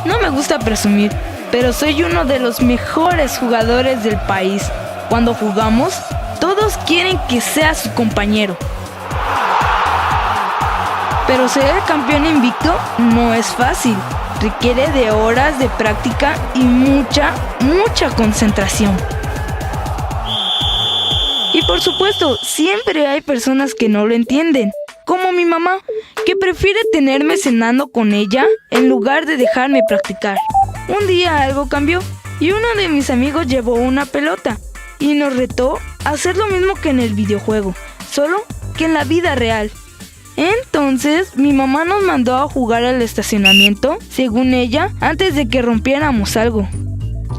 No me gusta presumir, pero soy uno de los mejores jugadores del país. Cuando jugamos, todos quieren que sea su compañero. Pero ser el campeón invicto no es fácil. Requiere de horas de práctica y mucha concentración. Y por supuesto, siempre hay personas que no lo entienden, como mi mamá, que prefiere tenerme cenando con ella en lugar de dejarme practicar. Un día algo cambió y uno de mis amigos llevó una pelota y nos retó a hacer lo mismo que en el videojuego, solo que en la vida real. Entonces mi mamá nos mandó a jugar al estacionamiento, según ella, antes de que rompiéramos algo.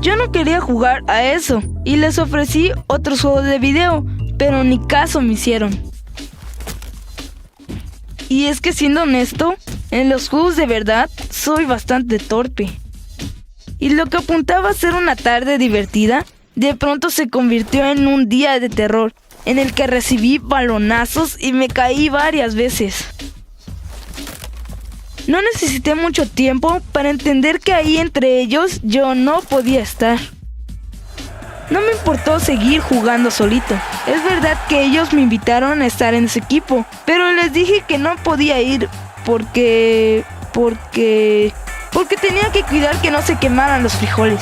Yo no quería jugar a eso y les ofrecí otros juegos de video, pero ni caso me hicieron. Y es que siendo honesto, en los juegos de verdad soy bastante torpe. Y lo que apuntaba a ser una tarde divertida, de pronto se convirtió en un día de terror, en el que recibí balonazos y me caí varias veces. No necesité mucho tiempo para entender que ahí entre ellos yo no podía estar. No me importó seguir jugando solito. Es verdad que ellos me invitaron a estar en ese equipo, pero les dije que no podía ir porque tenía que cuidar que no se quemaran los frijoles.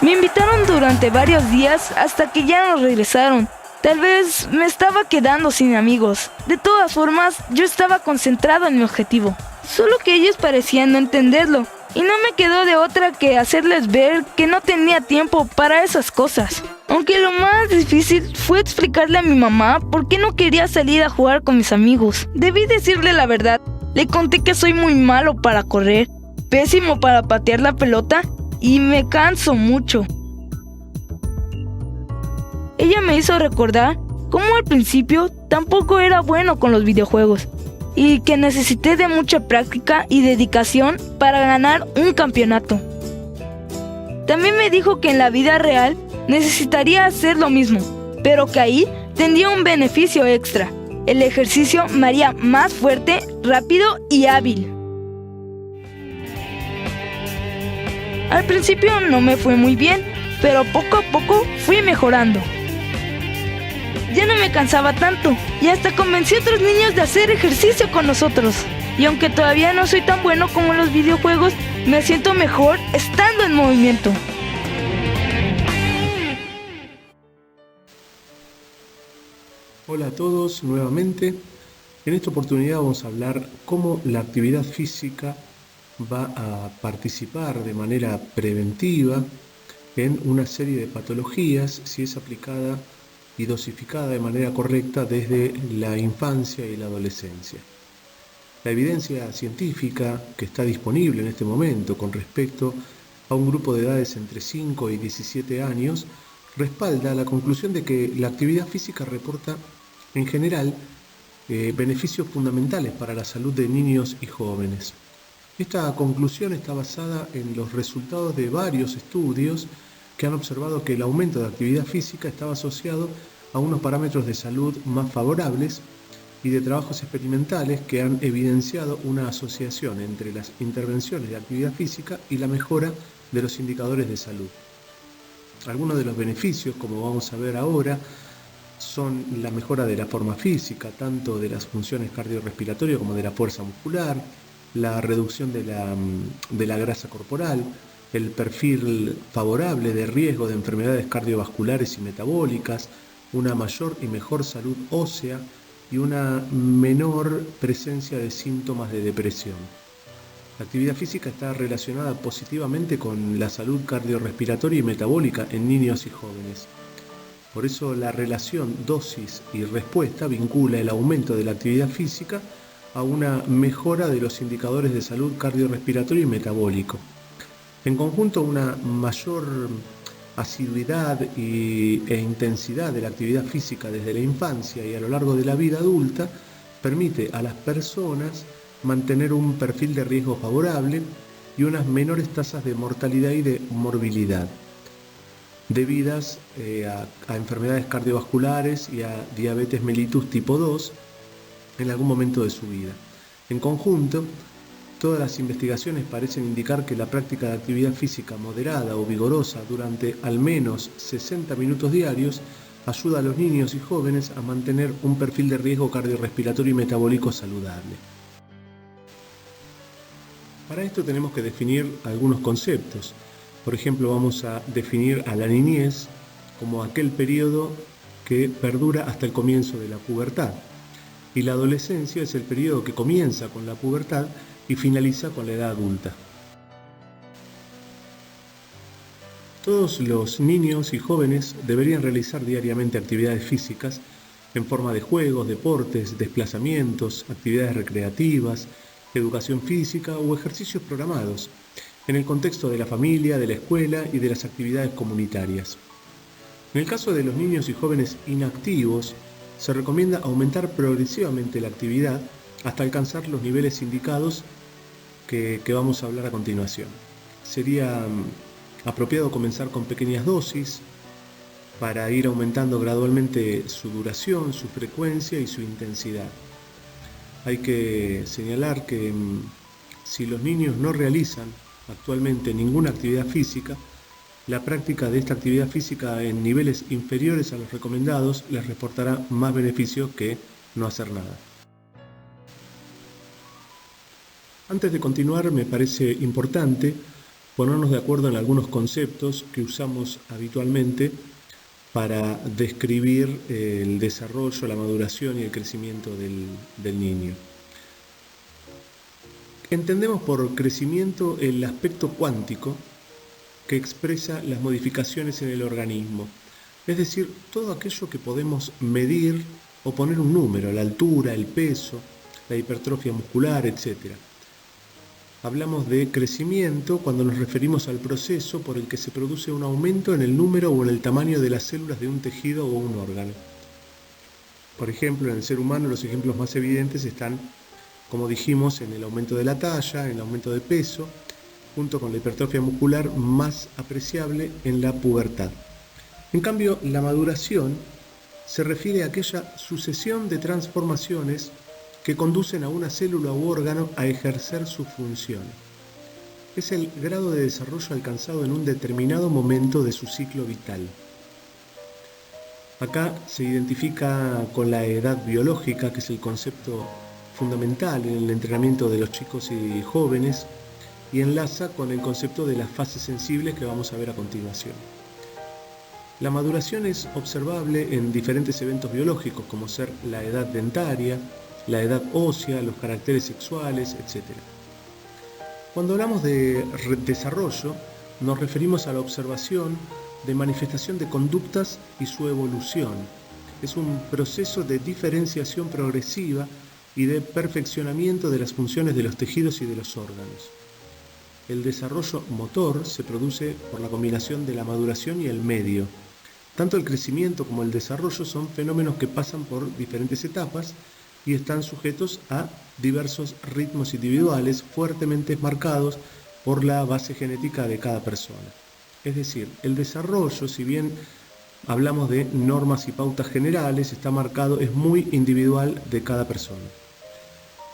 Me invitaron durante varios días hasta que ya no regresaron. Tal vez me estaba quedando sin amigos. De todas formas, yo estaba concentrado en mi objetivo. Solo que ellos parecían no entenderlo. Y no me quedó de otra que hacerles ver que no tenía tiempo para esas cosas. Aunque lo más difícil fue explicarle a mi mamá por qué no quería salir a jugar con mis amigos. Debí decirle la verdad. Le conté que soy muy malo para correr, pésimo para patear la pelota y me canso mucho. Ella me hizo recordar cómo al principio tampoco era bueno con los videojuegos y que necesité de mucha práctica y dedicación para ganar un campeonato. También me dijo que en la vida real necesitaría hacer lo mismo, pero que ahí tendría un beneficio extra. El ejercicio me haría más fuerte, rápido y hábil. Al principio no me fue muy bien, pero poco a poco fui mejorando. Ya no me cansaba tanto y hasta convencí a otros niños de hacer ejercicio con nosotros. Y aunque todavía no soy tan bueno como en los videojuegos, me siento mejor estando en movimiento. Hola a todos nuevamente. En esta oportunidad vamos a hablar cómo la actividad física va a participar de manera preventiva en una serie de patologías si es aplicada y dosificada de manera correcta desde la infancia y la adolescencia. La evidencia científica que está disponible en este momento con respecto a un grupo de edades entre 5 y 17 años respalda la conclusión de que la actividad física reporta en general beneficios fundamentales para la salud de niños y jóvenes. Esta conclusión está basada en los resultados de varios estudios que han observado que el aumento de actividad física estaba asociado a unos parámetros de salud más favorables y de trabajos experimentales que han evidenciado una asociación entre las intervenciones de actividad física y la mejora de los indicadores de salud. Algunos de los beneficios, como vamos a ver ahora, son la mejora de la forma física, tanto de las funciones cardiorrespiratorias como de la fuerza muscular, la reducción de la grasa corporal, el perfil favorable de riesgo de enfermedades cardiovasculares y metabólicas, una mayor y mejor salud ósea y una menor presencia de síntomas de depresión. La actividad física está relacionada positivamente con la salud cardiorrespiratoria y metabólica en niños y jóvenes. Por eso la relación dosis y respuesta vincula el aumento de la actividad física a una mejora de los indicadores de salud cardiorrespiratorio y metabólico. En conjunto, una mayor asiduidad e intensidad de la actividad física desde la infancia y a lo largo de la vida adulta permite a las personas mantener un perfil de riesgo favorable y unas menores tasas de mortalidad y de morbilidad debidas a enfermedades cardiovasculares y a diabetes mellitus tipo 2 en algún momento de su vida. En conjunto, Todas las investigaciones parecen indicar que la práctica de actividad física moderada o vigorosa durante al menos 60 minutos diarios ayuda a los niños y jóvenes a mantener un perfil de riesgo cardiorrespiratorio y metabólico saludable. Para esto tenemos que definir algunos conceptos. Por ejemplo, vamos a definir a la niñez como aquel periodo que perdura hasta el comienzo de la pubertad. Y la adolescencia es el periodo que comienza con la pubertad y finaliza con la edad adulta. Todos los niños y jóvenes deberían realizar diariamente actividades físicas en forma de juegos, deportes, desplazamientos, actividades recreativas, educación física o ejercicios programados, en el contexto de la familia, de la escuela y de las actividades comunitarias. En el caso de los niños y jóvenes inactivos, se recomienda aumentar progresivamente la actividad hasta alcanzar los niveles indicados que vamos a hablar a continuación. Sería apropiado comenzar con pequeñas dosis para ir aumentando gradualmente su duración, su frecuencia y su intensidad. Hay que señalar que si los niños no realizan actualmente ninguna actividad física, la práctica de esta actividad física en niveles inferiores a los recomendados les reportará más beneficios que no hacer nada. Antes de continuar, me parece importante ponernos de acuerdo en algunos conceptos que usamos habitualmente para describir el desarrollo, la maduración y el crecimiento del niño. Entendemos por crecimiento el aspecto cuántico que expresa las modificaciones en el organismo, es decir, todo aquello que podemos medir o poner un número, la altura, el peso, la hipertrofia muscular, etc. Hablamos de crecimiento cuando nos referimos al proceso por el que se produce un aumento en el número o en el tamaño de las células de un tejido o un órgano. Por ejemplo, en el ser humano los ejemplos más evidentes están, como dijimos, en el aumento de la talla, en el aumento de peso, junto con la hipertrofia muscular más apreciable en la pubertad. En cambio, la maduración se refiere a aquella sucesión de transformaciones que conducen a una célula u órgano a ejercer su función. Es el grado de desarrollo alcanzado en un determinado momento de su ciclo vital. Acá se identifica con la edad biológica, que es el concepto fundamental en el entrenamiento de los chicos y jóvenes, y enlaza con el concepto de las fases sensibles que vamos a ver a continuación. La maduración es observable en diferentes eventos biológicos, como ser la edad dentaria, la edad ósea, los caracteres sexuales, etc. Cuando hablamos de desarrollo, nos referimos a la observación de manifestación de conductas y su evolución. Es un proceso de diferenciación progresiva y de perfeccionamiento de las funciones de los tejidos y de los órganos. El desarrollo motor se produce por la combinación de la maduración y el medio. Tanto el crecimiento como el desarrollo son fenómenos que pasan por diferentes etapas y están sujetos a diversos ritmos individuales fuertemente marcados por la base genética de cada persona. Es decir, el desarrollo, si bien hablamos de normas y pautas generales, está marcado, es muy individual de cada persona.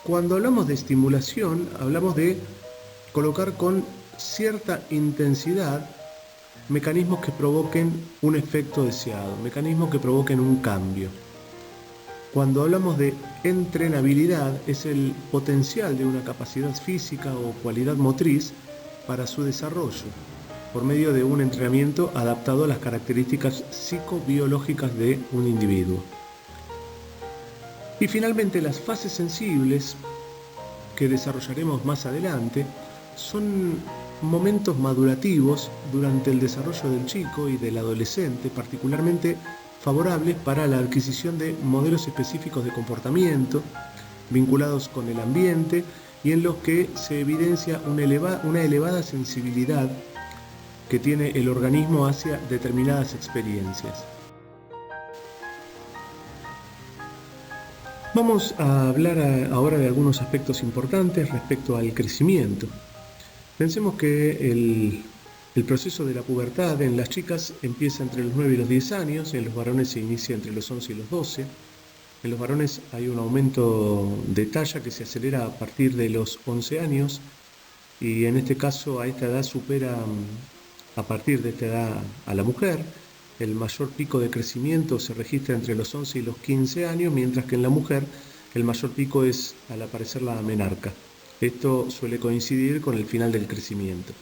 Cuando hablamos de estimulación, hablamos de colocar con cierta intensidad mecanismos que provoquen un efecto deseado, mecanismos que provoquen un cambio. Cuando hablamos de entrenabilidad, es el potencial de una capacidad física o cualidad motriz para su desarrollo, por medio de un entrenamiento adaptado a las características psicobiológicas de un individuo. Y finalmente, las fases sensibles, que desarrollaremos más adelante, son momentos madurativos durante el desarrollo del chico y del adolescente, particularmente favorables para la adquisición de modelos específicos de comportamiento vinculados con el ambiente y en los que se evidencia una elevada sensibilidad que tiene el organismo hacia determinadas experiencias. Vamos a hablar ahora de algunos aspectos importantes respecto al crecimiento. Pensemos que el proceso de la pubertad en las chicas empieza entre los 9 y los 10 años, en los varones se inicia entre los 11 y los 12. En los varones hay un aumento de talla que se acelera a partir de los 11 años y en este caso a esta edad supera a partir de esta edad a la mujer. El mayor pico de crecimiento se registra entre los 11 y los 15 años, mientras que en la mujer el mayor pico es al aparecer la menarca. Esto suele coincidir con el final del crecimiento.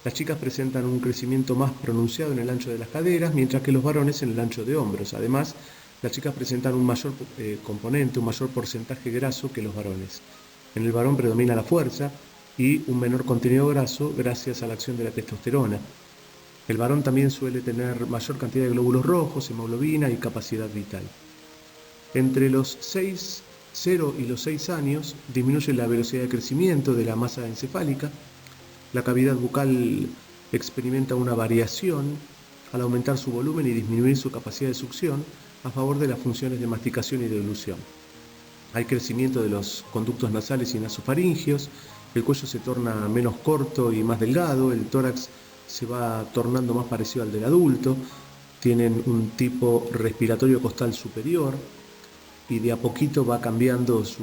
Las chicas presentan un crecimiento más pronunciado en el ancho de las caderas, mientras que los varones en el ancho de hombros. Además, las chicas presentan un mayor componente, un mayor porcentaje graso que los varones. En el varón predomina la fuerza y un menor contenido graso gracias a la acción de la testosterona. El varón también suele tener mayor cantidad de glóbulos rojos, hemoglobina y capacidad vital. Entre los 0 y los 6 años disminuye la velocidad de crecimiento de la masa encefálica. La cavidad bucal experimenta una variación al aumentar su volumen y disminuir su capacidad de succión a favor de las funciones de masticación y deglución. Hay crecimiento de los conductos nasales y nasofaringios, el cuello se torna menos corto y más delgado, el tórax se va tornando más parecido al del adulto, tienen un tipo respiratorio costal superior y de a poquito va cambiando su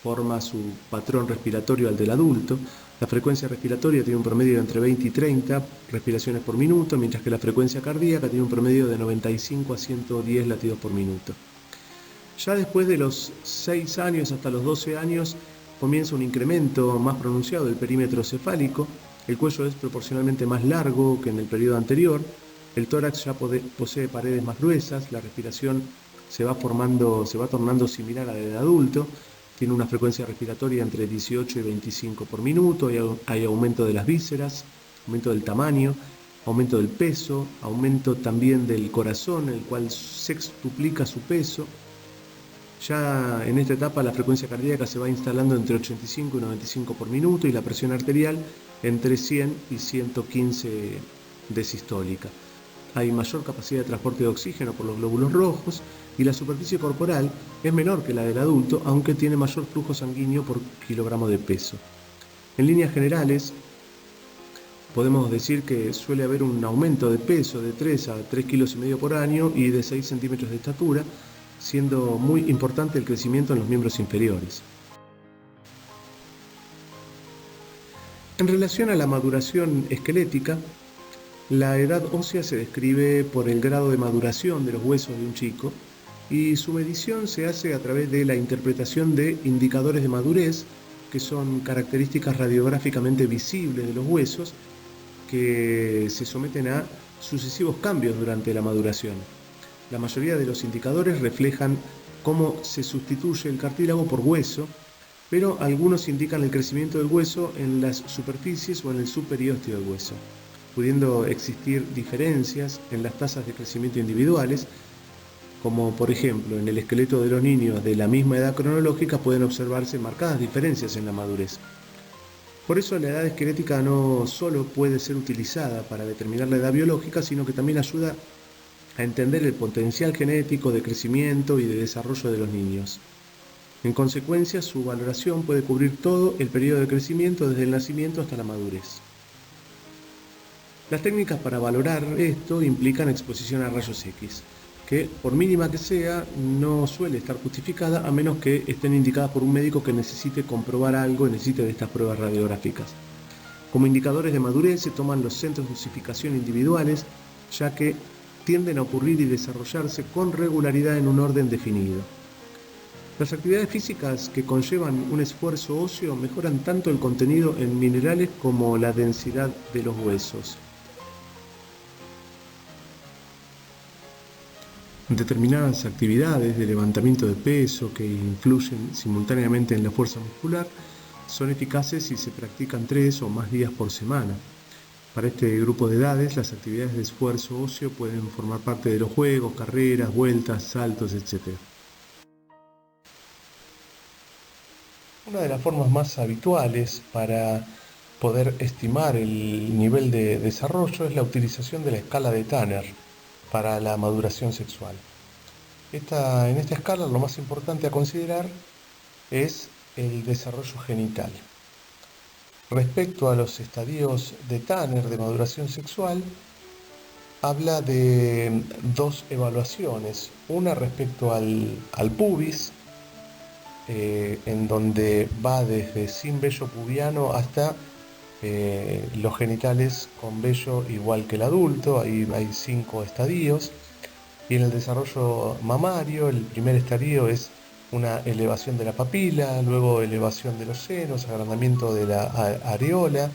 forma, su patrón respiratorio al del adulto. La frecuencia respiratoria tiene un promedio de entre 20 y 30 respiraciones por minuto, mientras que la frecuencia cardíaca tiene un promedio de 95 a 110 latidos por minuto. Ya después de los 6 años hasta los 12 años comienza un incremento más pronunciado del perímetro cefálico, el cuello es proporcionalmente más largo que en el periodo anterior, el tórax ya posee paredes más gruesas, la respiración se va tornando similar a la del adulto, tiene una frecuencia respiratoria entre 18 y 25 por minuto, hay aumento de las vísceras, aumento del tamaño, aumento del peso, aumento también del corazón, el cual sextuplica su peso. Ya en esta etapa la frecuencia cardíaca se va instalando entre 85 y 95 por minuto y la presión arterial entre 100 y 115 de sistólica. Hay mayor capacidad de transporte de oxígeno por los glóbulos rojos y la superficie corporal es menor que la del adulto, aunque tiene mayor flujo sanguíneo por kilogramo de peso. En líneas generales, podemos decir que suele haber un aumento de peso de 3 a 3,5 kilos por año y de 6 centímetros de estatura, siendo muy importante el crecimiento en los miembros inferiores. En relación a la maduración esquelética, la edad ósea se describe por el grado de maduración de los huesos de un chico y su medición se hace a través de la interpretación de indicadores de madurez, que son características radiográficamente visibles de los huesos que se someten a sucesivos cambios durante la maduración. La mayoría de los indicadores reflejan cómo se sustituye el cartílago por hueso, pero algunos indican el crecimiento del hueso en las superficies o en el subperiósteo del hueso, pudiendo existir diferencias en las tasas de crecimiento individuales, como por ejemplo en el esqueleto de los niños de la misma edad cronológica pueden observarse marcadas diferencias en la madurez. Por eso la edad esquelética no solo puede ser utilizada para determinar la edad biológica, sino que también ayuda a entender el potencial genético de crecimiento y de desarrollo de los niños. En consecuencia, su valoración puede cubrir todo el periodo de crecimiento desde el nacimiento hasta la madurez. Las técnicas para valorar esto implican exposición a rayos X, que por mínima que sea, no suele estar justificada a menos que estén indicadas por un médico que necesite comprobar algo y necesite de estas pruebas radiográficas. Como indicadores de madurez se toman los centros de dosificación individuales, ya que tienden a ocurrir y desarrollarse con regularidad en un orden definido. Las actividades físicas que conllevan un esfuerzo óseo mejoran tanto el contenido en minerales como la densidad de los huesos. Determinadas actividades de levantamiento de peso que influyen simultáneamente en la fuerza muscular son eficaces si se practican 3 o más días por semana. Para este grupo de edades, las actividades de esfuerzo óseo pueden formar parte de los juegos, carreras, vueltas, saltos, etc. Una de las formas más habituales para poder estimar el nivel de desarrollo es la utilización de la escala de Tanner para la maduración sexual. En esta escala lo más importante a considerar es el desarrollo genital. Respecto a los estadios de Tanner de maduración sexual, habla de dos evaluaciones, una respecto al pubis, en donde va desde sin vello pubiano hasta los genitales con vello igual que el adulto, ahí hay 5 estadios, y en el desarrollo mamario el primer estadio es una elevación de la papila, luego elevación de los senos, agrandamiento de la areola,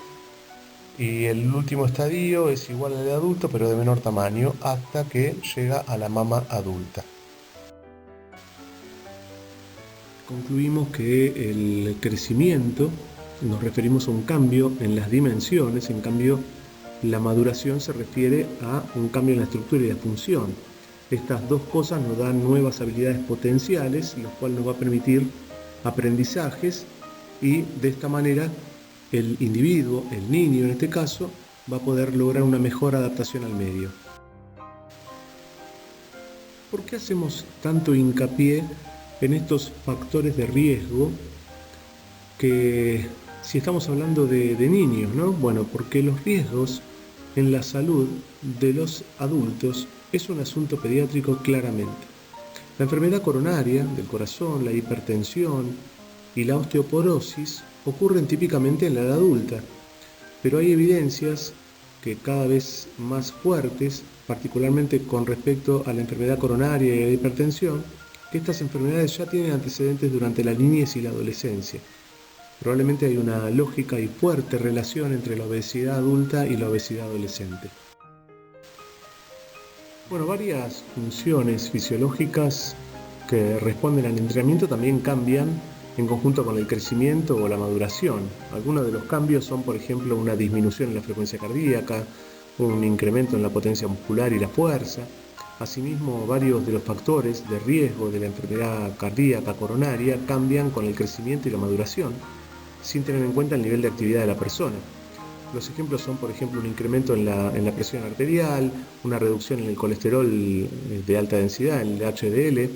y el último estadio es igual al de adulto pero de menor tamaño hasta que llega a la mama adulta. Concluimos que el crecimiento nos referimos a un cambio en las dimensiones, en cambio la maduración se refiere a un cambio en la estructura y la función. Estas dos cosas nos dan nuevas habilidades potenciales, lo cual nos va a permitir aprendizajes, y de esta manera el individuo, el niño en este caso, va a poder lograr una mejor adaptación al medio. ¿Por qué hacemos tanto hincapié en estos factores de riesgo que si estamos hablando de niños, ¿no? Bueno, porque los riesgos en la salud de los adultos es un asunto pediátrico claramente. La enfermedad coronaria del corazón, la hipertensión y la osteoporosis ocurren típicamente en la edad adulta, pero hay evidencias que cada vez más fuertes, particularmente con respecto a la enfermedad coronaria y la hipertensión, que estas enfermedades ya tienen antecedentes durante la niñez y la adolescencia. Probablemente hay una lógica y fuerte relación entre la obesidad adulta y la obesidad adolescente. Bueno, varias funciones fisiológicas que responden al entrenamiento también cambian en conjunto con el crecimiento o la maduración. Algunos de los cambios son, por ejemplo, una disminución en la frecuencia cardíaca, un incremento en la potencia muscular y la fuerza. Asimismo, varios de los factores de riesgo de la enfermedad cardíaca coronaria cambian con el crecimiento y la maduración, sin tener en cuenta el nivel de actividad de la persona. Los ejemplos son, por ejemplo, un incremento en la presión arterial, una reducción en el colesterol de alta densidad, el HDL.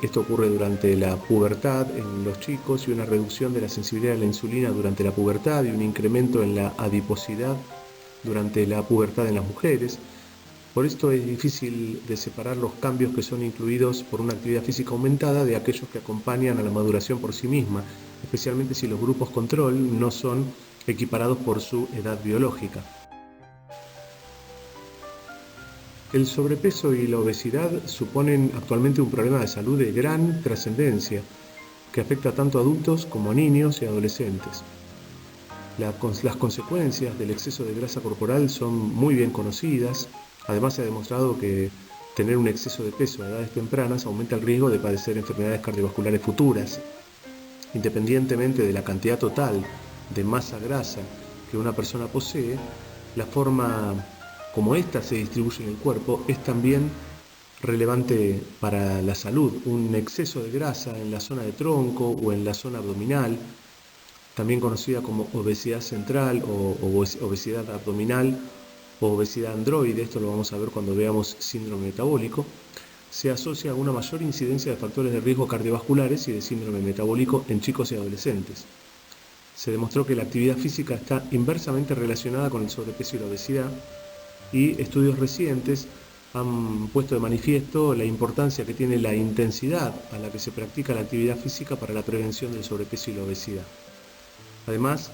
Esto ocurre durante la pubertad en los chicos, y una reducción de la sensibilidad a la insulina durante la pubertad y un incremento en la adiposidad durante la pubertad en las mujeres. Por esto es difícil de separar los cambios que son incluidos por una actividad física aumentada de aquellos que acompañan a la maduración por sí misma, especialmente si los grupos control no son equiparados por su edad biológica. El sobrepeso y la obesidad suponen actualmente un problema de salud de gran trascendencia que afecta tanto a adultos como a niños y adolescentes. Las consecuencias del exceso de grasa corporal son muy bien conocidas. Además, se ha demostrado que tener un exceso de peso a edades tempranas aumenta el riesgo de padecer enfermedades cardiovasculares futuras. Independientemente de la cantidad total de masa grasa que una persona posee, la forma como ésta se distribuye en el cuerpo es también relevante para la salud. Un exceso de grasa en la zona de tronco o en la zona abdominal, también conocida como obesidad central o obesidad abdominal o obesidad androide, esto lo vamos a ver cuando veamos síndrome metabólico, se asocia a una mayor incidencia de factores de riesgo cardiovasculares y de síndrome metabólico en chicos y adolescentes. Se demostró que la actividad física está inversamente relacionada con el sobrepeso y la obesidad, y estudios recientes han puesto de manifiesto la importancia que tiene la intensidad a la que se practica la actividad física para la prevención del sobrepeso y la obesidad. Además,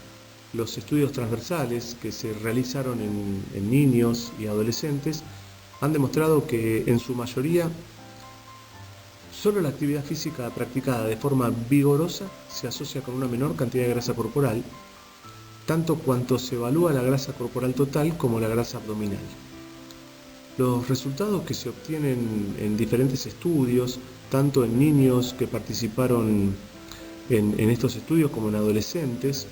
los estudios transversales que se realizaron en niños y adolescentes han demostrado que en su mayoría solo la actividad física practicada de forma vigorosa se asocia con una menor cantidad de grasa corporal, tanto cuanto se evalúa la grasa corporal total como la grasa abdominal. Los resultados que se obtienen en diferentes estudios, tanto en niños que participaron en estos estudios como en adolescentes,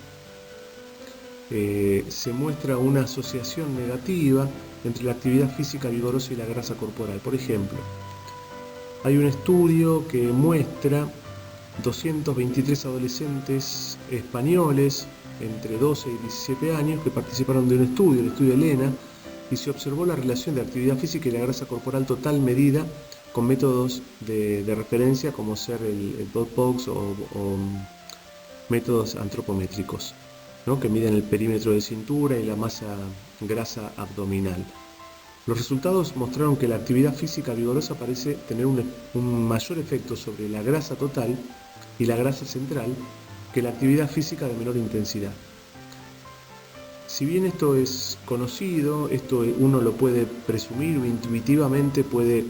se muestra una asociación negativa entre la actividad física vigorosa y la grasa corporal. Por ejemplo, hay un estudio que muestra 223 adolescentes españoles entre 12 y 17 años que participaron de un estudio, el estudio Elena, y se observó la relación de actividad física y la grasa corporal total medida con métodos de referencia como ser el Dot-Box o métodos antropométricos, ¿no?, que miden el perímetro de cintura y la masa grasa abdominal. Los resultados mostraron que la actividad física vigorosa parece tener un mayor efecto sobre la grasa total y la grasa central que la actividad física de menor intensidad. Si bien esto es conocido, esto uno lo puede presumir o intuitivamente puede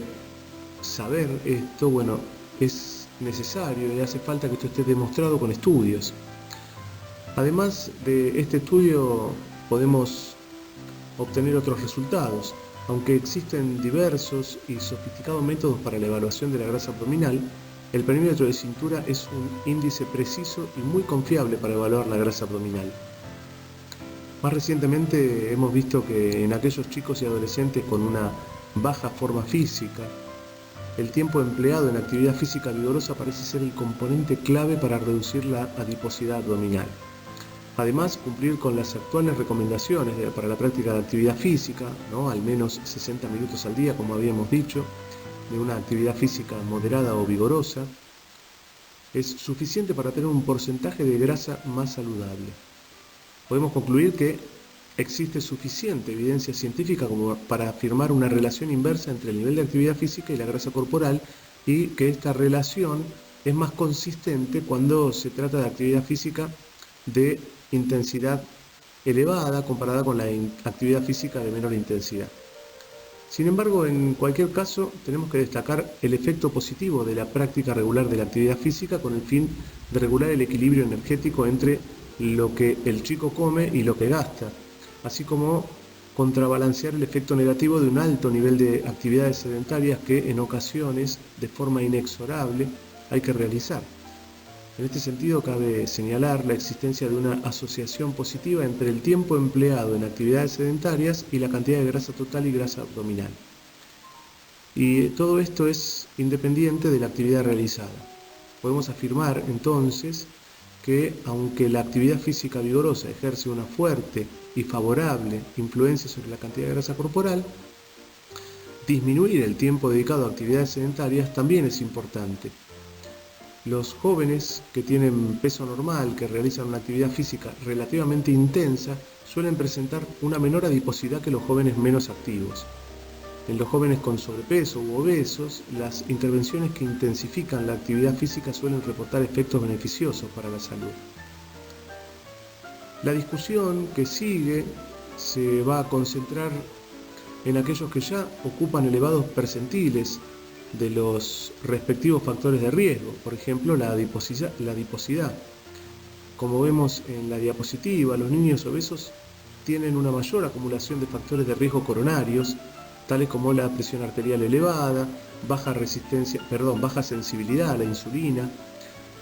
saber esto, bueno, es necesario y hace falta que esto esté demostrado con estudios. Además de este estudio podemos obtener otros resultados. Aunque existen diversos y sofisticados métodos para la evaluación de la grasa abdominal, el perímetro de cintura es un índice preciso y muy confiable para evaluar la grasa abdominal. Más recientemente hemos visto que en aquellos chicos y adolescentes con una baja forma física, el tiempo empleado en actividad física vigorosa parece ser el componente clave para reducir la adiposidad abdominal. Además, cumplir con las actuales recomendaciones para la práctica de actividad física, ¿no? Al menos 60 minutos al día, como habíamos dicho, de una actividad física moderada o vigorosa, es suficiente para tener un porcentaje de grasa más saludable. Podemos concluir que existe suficiente evidencia científica como para afirmar una relación inversa entre el nivel de actividad física y la grasa corporal, y que esta relación es más consistente cuando se trata de actividad física de intensidad elevada comparada con la actividad física de menor intensidad. Sin embargo, en cualquier caso, tenemos que destacar el efecto positivo de la práctica regular de la actividad física con el fin de regular el equilibrio energético entre lo que el chico come y lo que gasta, así como contrabalancear el efecto negativo de un alto nivel de actividades sedentarias que en ocasiones, de forma inexorable, hay que realizar. En este sentido, cabe señalar la existencia de una asociación positiva entre el tiempo empleado en actividades sedentarias y la cantidad de grasa total y grasa abdominal. Y todo esto es independiente de la actividad realizada. Podemos afirmar, entonces, que aunque la actividad física vigorosa ejerce una fuerte y favorable influencia sobre la cantidad de grasa corporal, disminuir el tiempo dedicado a actividades sedentarias también es importante. Los jóvenes que tienen peso normal, que realizan una actividad física relativamente intensa, suelen presentar una menor adiposidad que los jóvenes menos activos. En los jóvenes con sobrepeso u obesos, las intervenciones que intensifican la actividad física suelen reportar efectos beneficiosos para la salud. La discusión que sigue se va a concentrar en aquellos que ya ocupan elevados percentiles de los respectivos factores de riesgo, por ejemplo la adiposidad. Como vemos en la diapositiva, los niños obesos tienen una mayor acumulación de factores de riesgo coronarios, tales como la presión arterial elevada, baja sensibilidad a la insulina,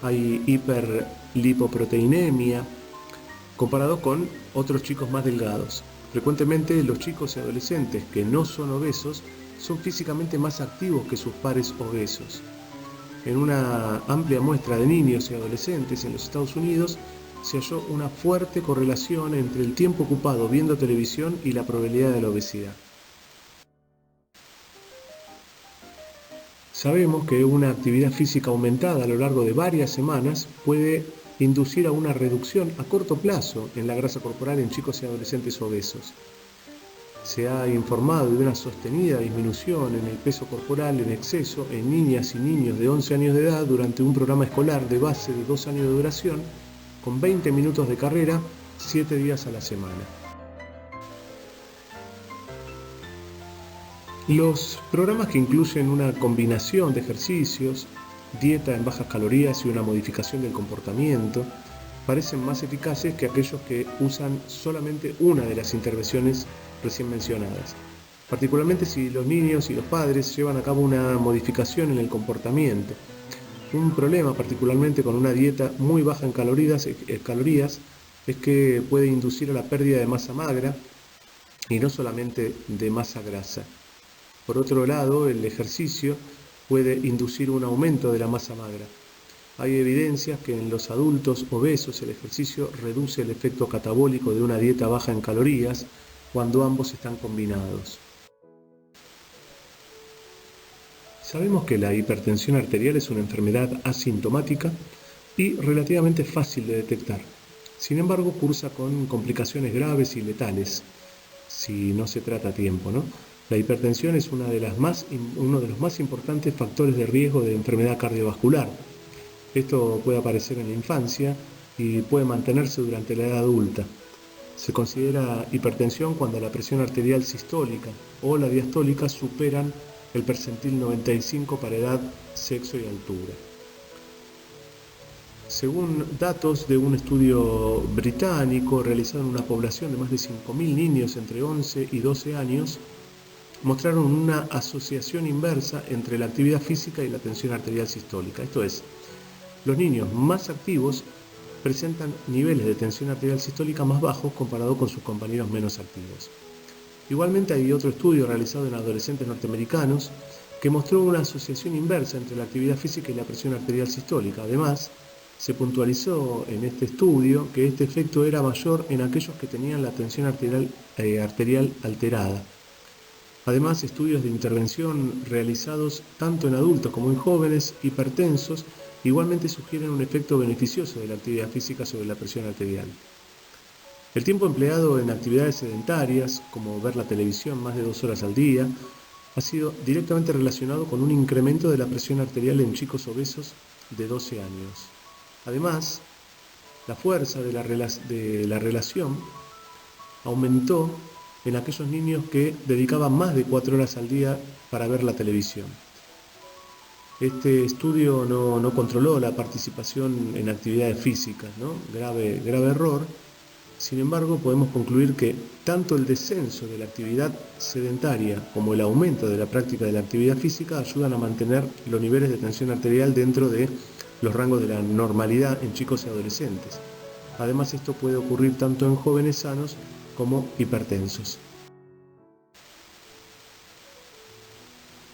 hay hiperlipoproteinemia, comparado con otros chicos más delgados. Frecuentemente los chicos y adolescentes que no son obesos son físicamente más activos que sus pares obesos. En una amplia muestra de niños y adolescentes en los Estados Unidos se halló una fuerte correlación entre el tiempo ocupado viendo televisión y la probabilidad de la obesidad. Sabemos que una actividad física aumentada a lo largo de varias semanas puede inducir a una reducción a corto plazo en la grasa corporal en chicos y adolescentes obesos. Se ha informado de una sostenida disminución en el peso corporal en exceso en niñas y niños de 11 años de edad durante un programa escolar de base de 2 años de duración, con 20 minutos de carrera, 7 días a la semana. Los programas que incluyen una combinación de ejercicios, dieta en bajas calorías y una modificación del comportamiento parecen más eficaces que aquellos que usan solamente una de las intervenciones recién mencionadas, particularmente si los niños y los padres llevan a cabo una modificación en el comportamiento. Un problema particularmente con una dieta muy baja en calorías es que puede inducir a la pérdida de masa magra y no solamente de masa grasa. Por otro lado, el ejercicio puede inducir un aumento de la masa magra. Hay evidencias que en los adultos obesos el ejercicio reduce el efecto catabólico de una dieta baja en calorías cuando ambos están combinados. Sabemos que la hipertensión arterial es una enfermedad asintomática y relativamente fácil de detectar. Sin embargo, cursa con complicaciones graves y letales si no se trata a tiempo, ¿no? La hipertensión es uno de los más importantes factores de riesgo de enfermedad cardiovascular. Esto puede aparecer en la infancia y puede mantenerse durante la edad adulta. Se considera hipertensión cuando la presión arterial sistólica o la diastólica superan el percentil 95 para edad, sexo y altura. Según datos de un estudio británico realizado en una población de más de 5.000 niños entre 11 y 12 años, mostraron una asociación inversa entre la actividad física y la tensión arterial sistólica. Esto es, los niños más activos presentan niveles de tensión arterial sistólica más bajos comparado con sus compañeros menos activos. Igualmente hay otro estudio realizado en adolescentes norteamericanos que mostró una asociación inversa entre la actividad física y la presión arterial sistólica. Además, se puntualizó en este estudio que este efecto era mayor en aquellos que tenían la tensión arterial alterada. Además, estudios de intervención realizados tanto en adultos como en jóvenes hipertensos igualmente sugieren un efecto beneficioso de la actividad física sobre la presión arterial. El tiempo empleado en actividades sedentarias, como ver la televisión más de 2 horas al día, ha sido directamente relacionado con un incremento de la presión arterial en chicos obesos de 12 años. Además, la fuerza de la relación aumentó en aquellos niños que dedicaban más de 4 horas al día para ver la televisión. Este estudio no controló la participación en actividades físicas, ¿no? Grave error. Sin embargo, podemos concluir que tanto el descenso de la actividad sedentaria como el aumento de la práctica de la actividad física ayudan a mantener los niveles de tensión arterial dentro de los rangos de la normalidad en chicos y adolescentes. Además, esto puede ocurrir tanto en jóvenes sanos como hipertensos.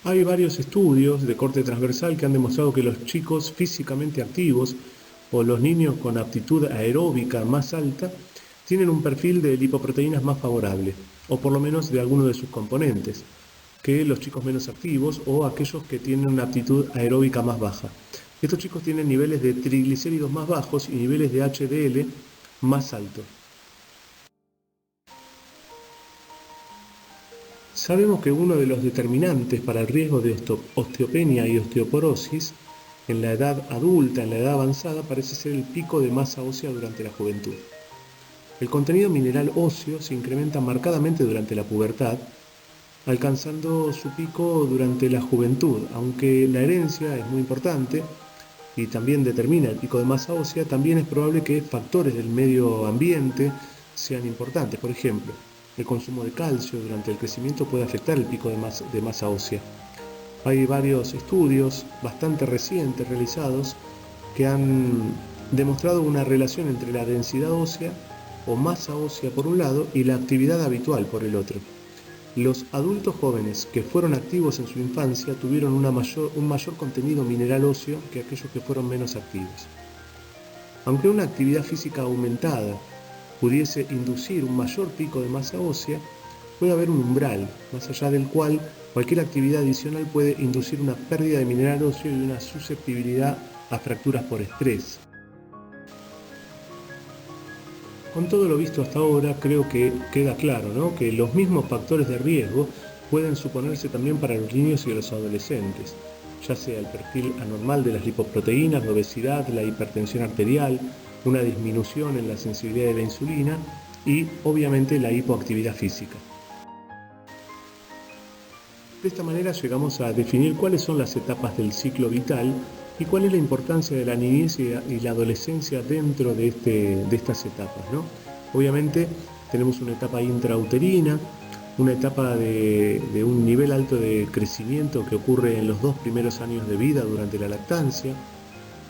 Hay varios estudios de corte transversal que han demostrado que los chicos físicamente activos o los niños con aptitud aeróbica más alta tienen un perfil de lipoproteínas más favorable, o por lo menos de alguno de sus componentes, que los chicos menos activos o aquellos que tienen una aptitud aeróbica más baja. Estos chicos tienen niveles de triglicéridos más bajos y niveles de HDL más altos. Sabemos que uno de los determinantes para el riesgo de osteopenia y osteoporosis en la edad adulta, en la edad avanzada, parece ser el pico de masa ósea durante la juventud. El contenido mineral óseo se incrementa marcadamente durante la pubertad, alcanzando su pico durante la juventud. Aunque la herencia es muy importante y también determina el pico de masa ósea, también es probable que factores del medio ambiente sean importantes. Por ejemplo, el consumo de calcio durante el crecimiento puede afectar el pico de masa ósea. Hay varios estudios bastante recientes realizados que han demostrado una relación entre la densidad ósea o masa ósea por un lado y la actividad habitual por el otro. Los adultos jóvenes que fueron activos en su infancia tuvieron un mayor contenido mineral óseo que aquellos que fueron menos activos. Aunque una actividad física aumentada pudiese inducir un mayor pico de masa ósea, puede haber un umbral, más allá del cual cualquier actividad adicional puede inducir una pérdida de mineral óseo y una susceptibilidad a fracturas por estrés. Con todo lo visto hasta ahora, creo que queda claro, ¿no?, que los mismos factores de riesgo pueden suponerse también para los niños y los adolescentes, ya sea el perfil anormal de las lipoproteínas, la obesidad, la hipertensión arterial, una disminución en la sensibilidad de la insulina y, obviamente, la hipoactividad física. De esta manera llegamos a definir cuáles son las etapas del ciclo vital y cuál es la importancia de la niñez y la adolescencia dentro de estas etapas, ¿no? Obviamente tenemos una etapa intrauterina, una etapa de un nivel alto de crecimiento que ocurre en los 2 primeros años de vida durante la lactancia.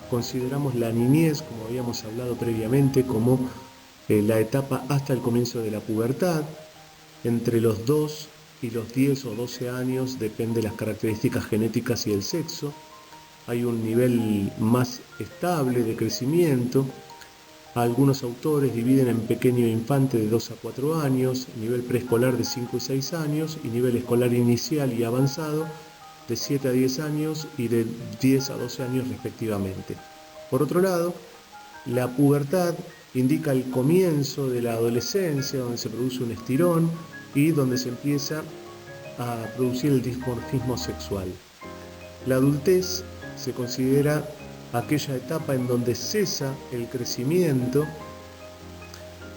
Consideramos la niñez, como habíamos hablado previamente, como la etapa hasta el comienzo de la pubertad. Entre los 2 y los 10 o 12 años depende de las características genéticas y el sexo. Hay un nivel más estable de crecimiento. Algunos autores dividen en pequeño infante de 2 a 4 años, nivel preescolar de 5 y 6 años y nivel escolar inicial y avanzado de 7 a 10 años y de 10 a 12 años respectivamente. Por otro lado, la pubertad indica el comienzo de la adolescencia, donde se produce un estirón y donde se empieza a producir el dimorfismo sexual. La adultez se considera aquella etapa en donde cesa el crecimiento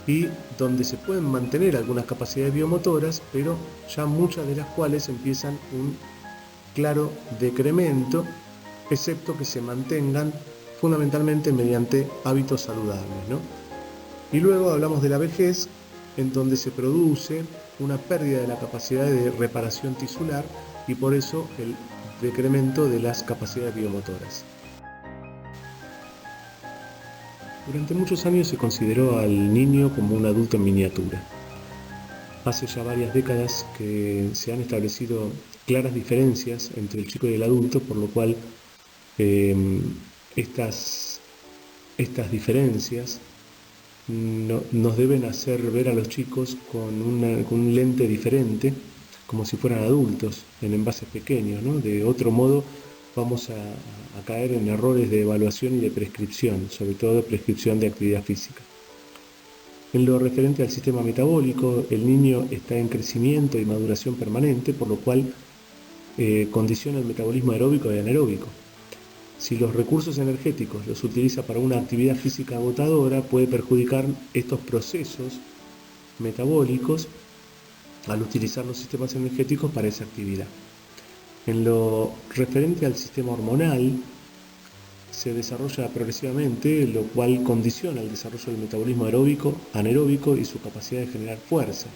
y donde se pueden mantener algunas capacidades biomotoras, pero ya muchas de las cuales empiezan un claro decremento, excepto que se mantengan fundamentalmente mediante hábitos saludables, ¿no? Y luego hablamos de la vejez, en donde se produce una pérdida de la capacidad de reparación tisular y por eso el decremento de las capacidades biomotoras. Durante muchos años se consideró al niño como un adulto en miniatura. Hace ya varias décadas que se han establecido claras diferencias entre el chico y el adulto, por lo cual estas diferencias nos deben hacer ver a los chicos con un lente diferente, como si fueran adultos, en envases pequeños, ¿no? De otro modo vamos a caer en errores de evaluación y de prescripción, sobre todo prescripción de actividad física. En lo referente al sistema metabólico, el niño está en crecimiento y maduración permanente, por lo cual condiciona el metabolismo aeróbico y anaeróbico. Si los recursos energéticos los utiliza para una actividad física agotadora, puede perjudicar estos procesos metabólicos al utilizar los sistemas energéticos para esa actividad. En lo referente al sistema hormonal, se desarrolla progresivamente, lo cual condiciona el desarrollo del metabolismo aeróbico, anaeróbico y su capacidad de generar fuerza.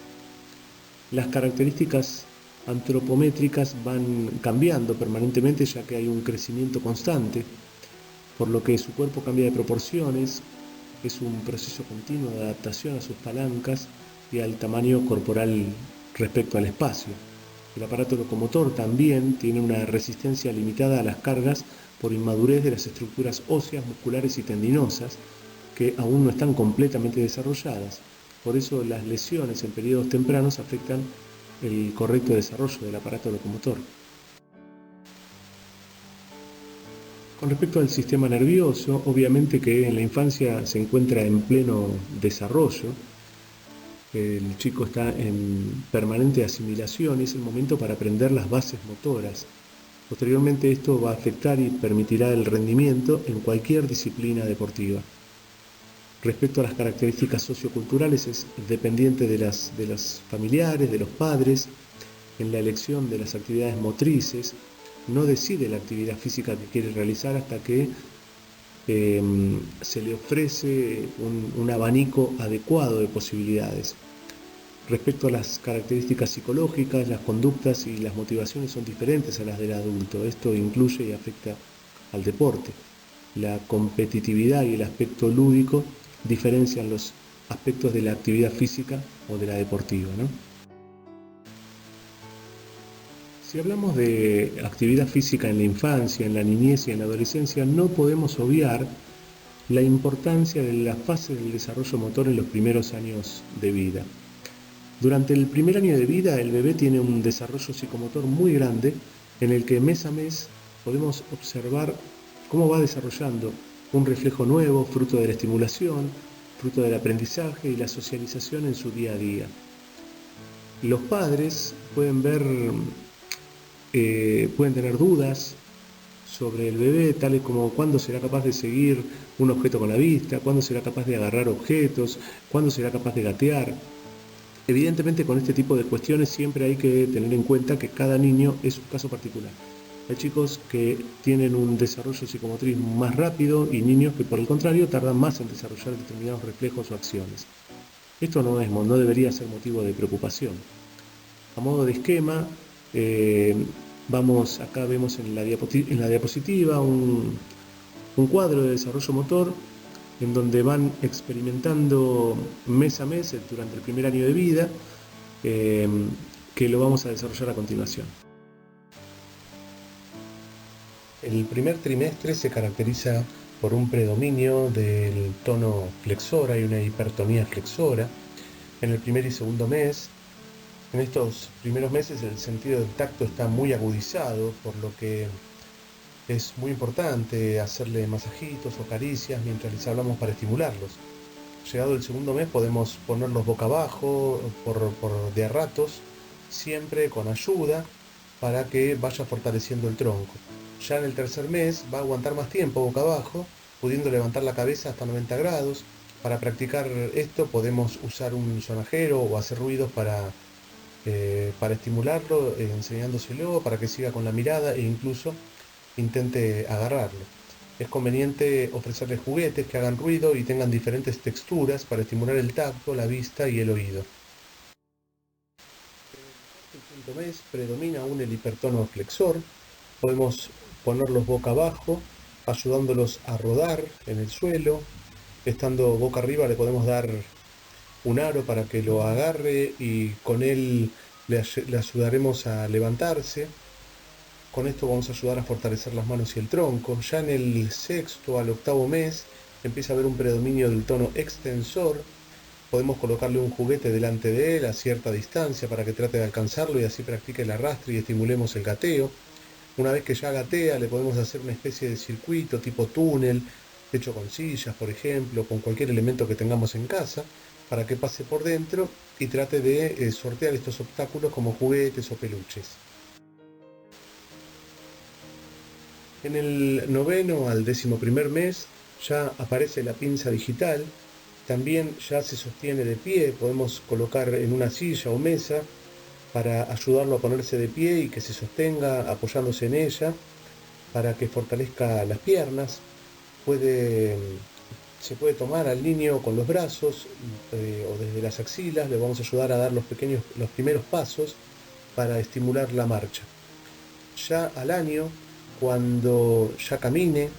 Las características antropométricas van cambiando permanentemente, ya que hay un crecimiento constante, por lo que su cuerpo cambia de proporciones, es un proceso continuo de adaptación a sus palancas y al tamaño corporal respecto al espacio. El aparato locomotor también tiene una resistencia limitada a las cargas por inmadurez de las estructuras óseas, musculares y tendinosas, que aún no están completamente desarrolladas. Por eso las lesiones en periodos tempranos afectan el correcto desarrollo del aparato locomotor. Con respecto al sistema nervioso, obviamente que en la infancia se encuentra en pleno desarrollo, el chico está en permanente asimilación y es el momento para aprender las bases motoras. Posteriormente esto va a afectar y permitirá el rendimiento en cualquier disciplina deportiva. Respecto a las características socioculturales, es dependiente de las familiares, de los padres, en la elección de las actividades motrices. No decide la actividad física que quiere realizar hasta que se le ofrece un abanico adecuado de posibilidades. Respecto a las características psicológicas, las conductas y las motivaciones son diferentes a las del adulto. Esto incluye y afecta al deporte. La competitividad y el aspecto lúdico diferencian los aspectos de la actividad física o de la deportiva, ¿no? Si hablamos de actividad física en la infancia, en la niñez y en la adolescencia, no podemos obviar la importancia de la fase del desarrollo motor en los primeros años de vida. Durante el primer año de vida, el bebé tiene un desarrollo psicomotor muy grande en el que mes a mes podemos observar cómo va desarrollando un reflejo nuevo, fruto de la estimulación, fruto del aprendizaje y la socialización en su día a día. Los padres pueden tener dudas sobre el bebé, tales como cuándo será capaz de seguir un objeto con la vista, cuándo será capaz de agarrar objetos, cuándo será capaz de gatear. Evidentemente, con este tipo de cuestiones siempre hay que tener en cuenta que cada niño es un caso particular. Hay chicos que tienen un desarrollo psicomotriz más rápido y niños que, por el contrario, tardan más en desarrollar determinados reflejos o acciones. Esto no debería ser motivo de preocupación. A modo de esquema, acá vemos en la diapositiva un cuadro de desarrollo motor en donde van experimentando mes a mes durante el primer año de vida, que lo vamos a desarrollar a continuación. El primer trimestre se caracteriza por un predominio del tono flexora y una hipertonía flexora. En el primer y segundo mes, en estos primeros meses, el sentido del tacto está muy agudizado, por lo que es muy importante hacerle masajitos o caricias mientras les hablamos para estimularlos. Llegado el segundo mes podemos ponerlos boca abajo de a ratos siempre con ayuda para que vaya fortaleciendo el tronco. Ya en el tercer mes va a aguantar más tiempo boca abajo, pudiendo levantar la cabeza hasta 90 grados. Para practicar esto podemos usar un sonajero o hacer ruidos para estimularlo, enseñándoselo, para que siga con la mirada e incluso intente agarrarlo. Es conveniente ofrecerles juguetes que hagan ruido y tengan diferentes texturas para estimular el tacto, la vista y el oído. En el quinto mes predomina aún el hipertono flexor. Podemos ponerlos boca abajo, ayudándolos a rodar en el suelo. Estando boca arriba le podemos dar un aro para que lo agarre y con él le ayudaremos a levantarse. Con esto vamos a ayudar a fortalecer las manos y el tronco. Ya en el sexto al octavo mes empieza a haber un predominio del tono extensor. Podemos colocarle un juguete delante de él a cierta distancia para que trate de alcanzarlo y así practique el arrastre y estimulemos el gateo. Una vez que ya gatea, le podemos hacer una especie de circuito tipo túnel, hecho con sillas, por ejemplo, con cualquier elemento que tengamos en casa, para que pase por dentro y trate de sortear estos obstáculos como juguetes o peluches. En el noveno al 11º mes ya aparece la pinza digital. También ya se sostiene de pie, podemos colocar en una silla o mesa para ayudarlo a ponerse de pie y que se sostenga apoyándose en ella para que fortalezca las piernas. Se puede tomar al niño con los brazos o desde las axilas, le vamos a ayudar a dar los primeros pasos para estimular la marcha. Ya al año, cuando ya camine,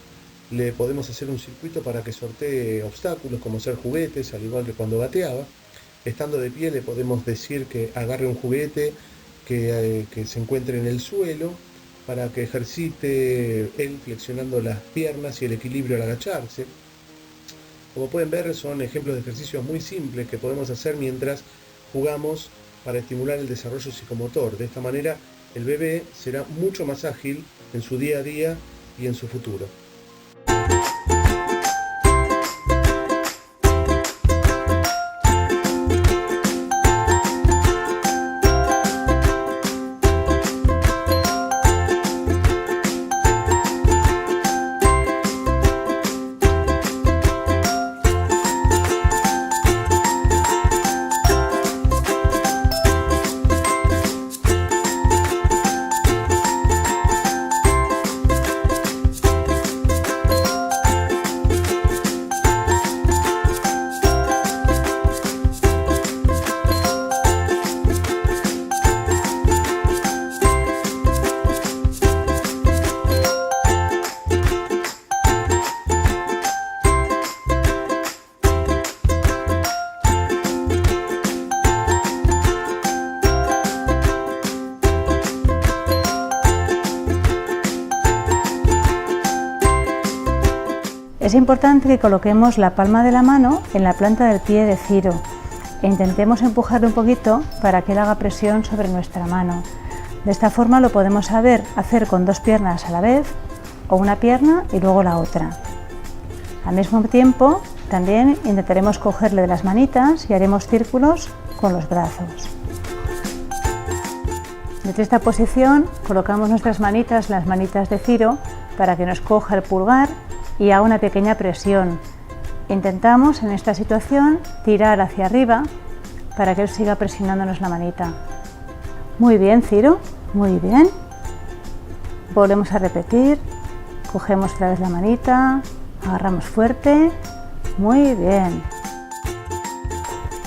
le podemos hacer un circuito para que sortee obstáculos como ser juguetes, al igual que cuando gateaba. Estando de pie le podemos decir que agarre un juguete que se encuentre en el suelo para que ejercite él flexionando las piernas y el equilibrio al agacharse. Como pueden ver, son ejemplos de ejercicios muy simples que podemos hacer mientras jugamos para estimular el desarrollo psicomotor. De esta manera el bebé será mucho más ágil en su día a día y en su futuro. Es importante que coloquemos la palma de la mano en la planta del pie de Ciro e intentemos empujarle un poquito para que él haga presión sobre nuestra mano. De esta forma lo podemos hacer con dos piernas a la vez o una pierna y luego la otra. Al mismo tiempo también intentaremos cogerle de las manitas y haremos círculos con los brazos. Desde esta posición colocamos nuestras manitas, las manitas de Ciro, para que nos coja el pulgar y haga una pequeña presión. Intentamos en esta situación tirar hacia arriba para que él siga presionándonos la manita. Muy bien, Ciro, muy bien. Volvemos a repetir, cogemos otra vez la manita, agarramos fuerte, muy bien.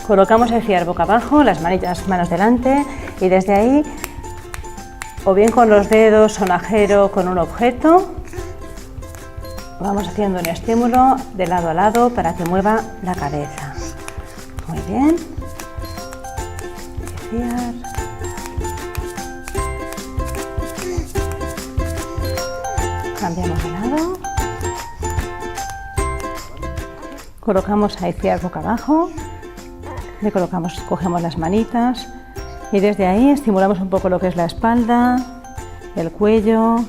Colocamos el Ciar boca abajo, las manos delante y desde ahí, o bien con los dedos, sonajero, con un objeto, vamos haciendo un estímulo de lado a lado para que mueva la cabeza. Muy bien. Cambiamos de lado. Colocamos a Ciar boca abajo. Cogemos las manitas y desde ahí estimulamos un poco lo que es la espalda, el cuello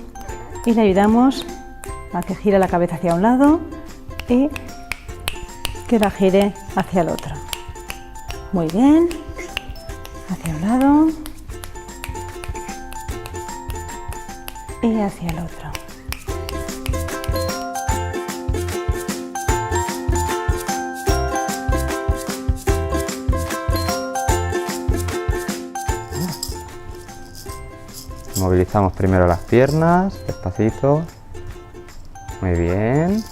y le ayudamos a que gire la cabeza hacia un lado y que la gire hacia el otro. Muy bien, hacia un lado y hacia el otro. Movilizamos primero las piernas, despacito. Muy bien.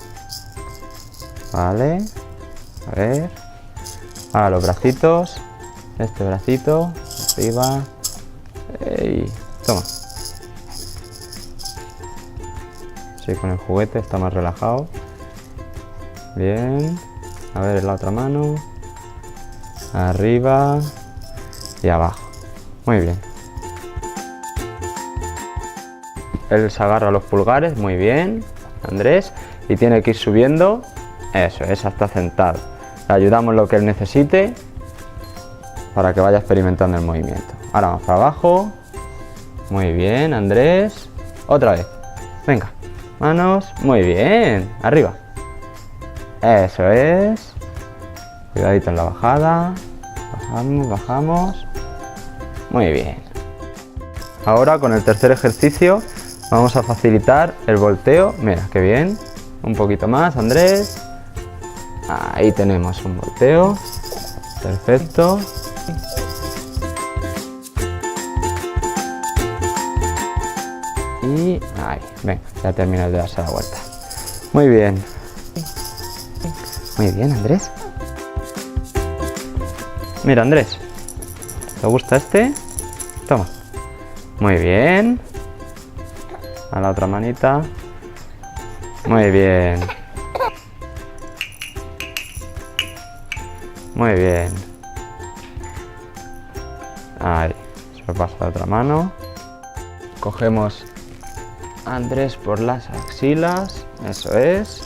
Vale. A ver. Ahora los bracitos. Este bracito. Arriba. Y toma. Sí, con el juguete está más relajado. Bien. A ver, en la otra mano. Arriba. Y abajo. Muy bien. Él se agarra los pulgares, muy bien, Andrés, y tiene que ir subiendo, eso es, hasta sentado. Le ayudamos lo que él necesite para que vaya experimentando el movimiento. Ahora vamos para abajo, muy bien, Andrés, otra vez, venga, manos, muy bien, arriba, eso es, cuidadito en la bajada, bajamos, bajamos, muy bien. Ahora con el tercer ejercicio vamos a facilitar el volteo. Mira, qué bien. Un poquito más, Andrés. Ahí tenemos un volteo. Perfecto. Y ahí, venga, ya terminas de darse la vuelta. Muy bien. Muy bien, Andrés. Mira, Andrés. ¿Te gusta este? Toma. Muy bien. A la otra manita. Muy bien. Muy bien. Ahí. Se pasa a la otra mano. Cogemos a Andrés por las axilas. Eso es.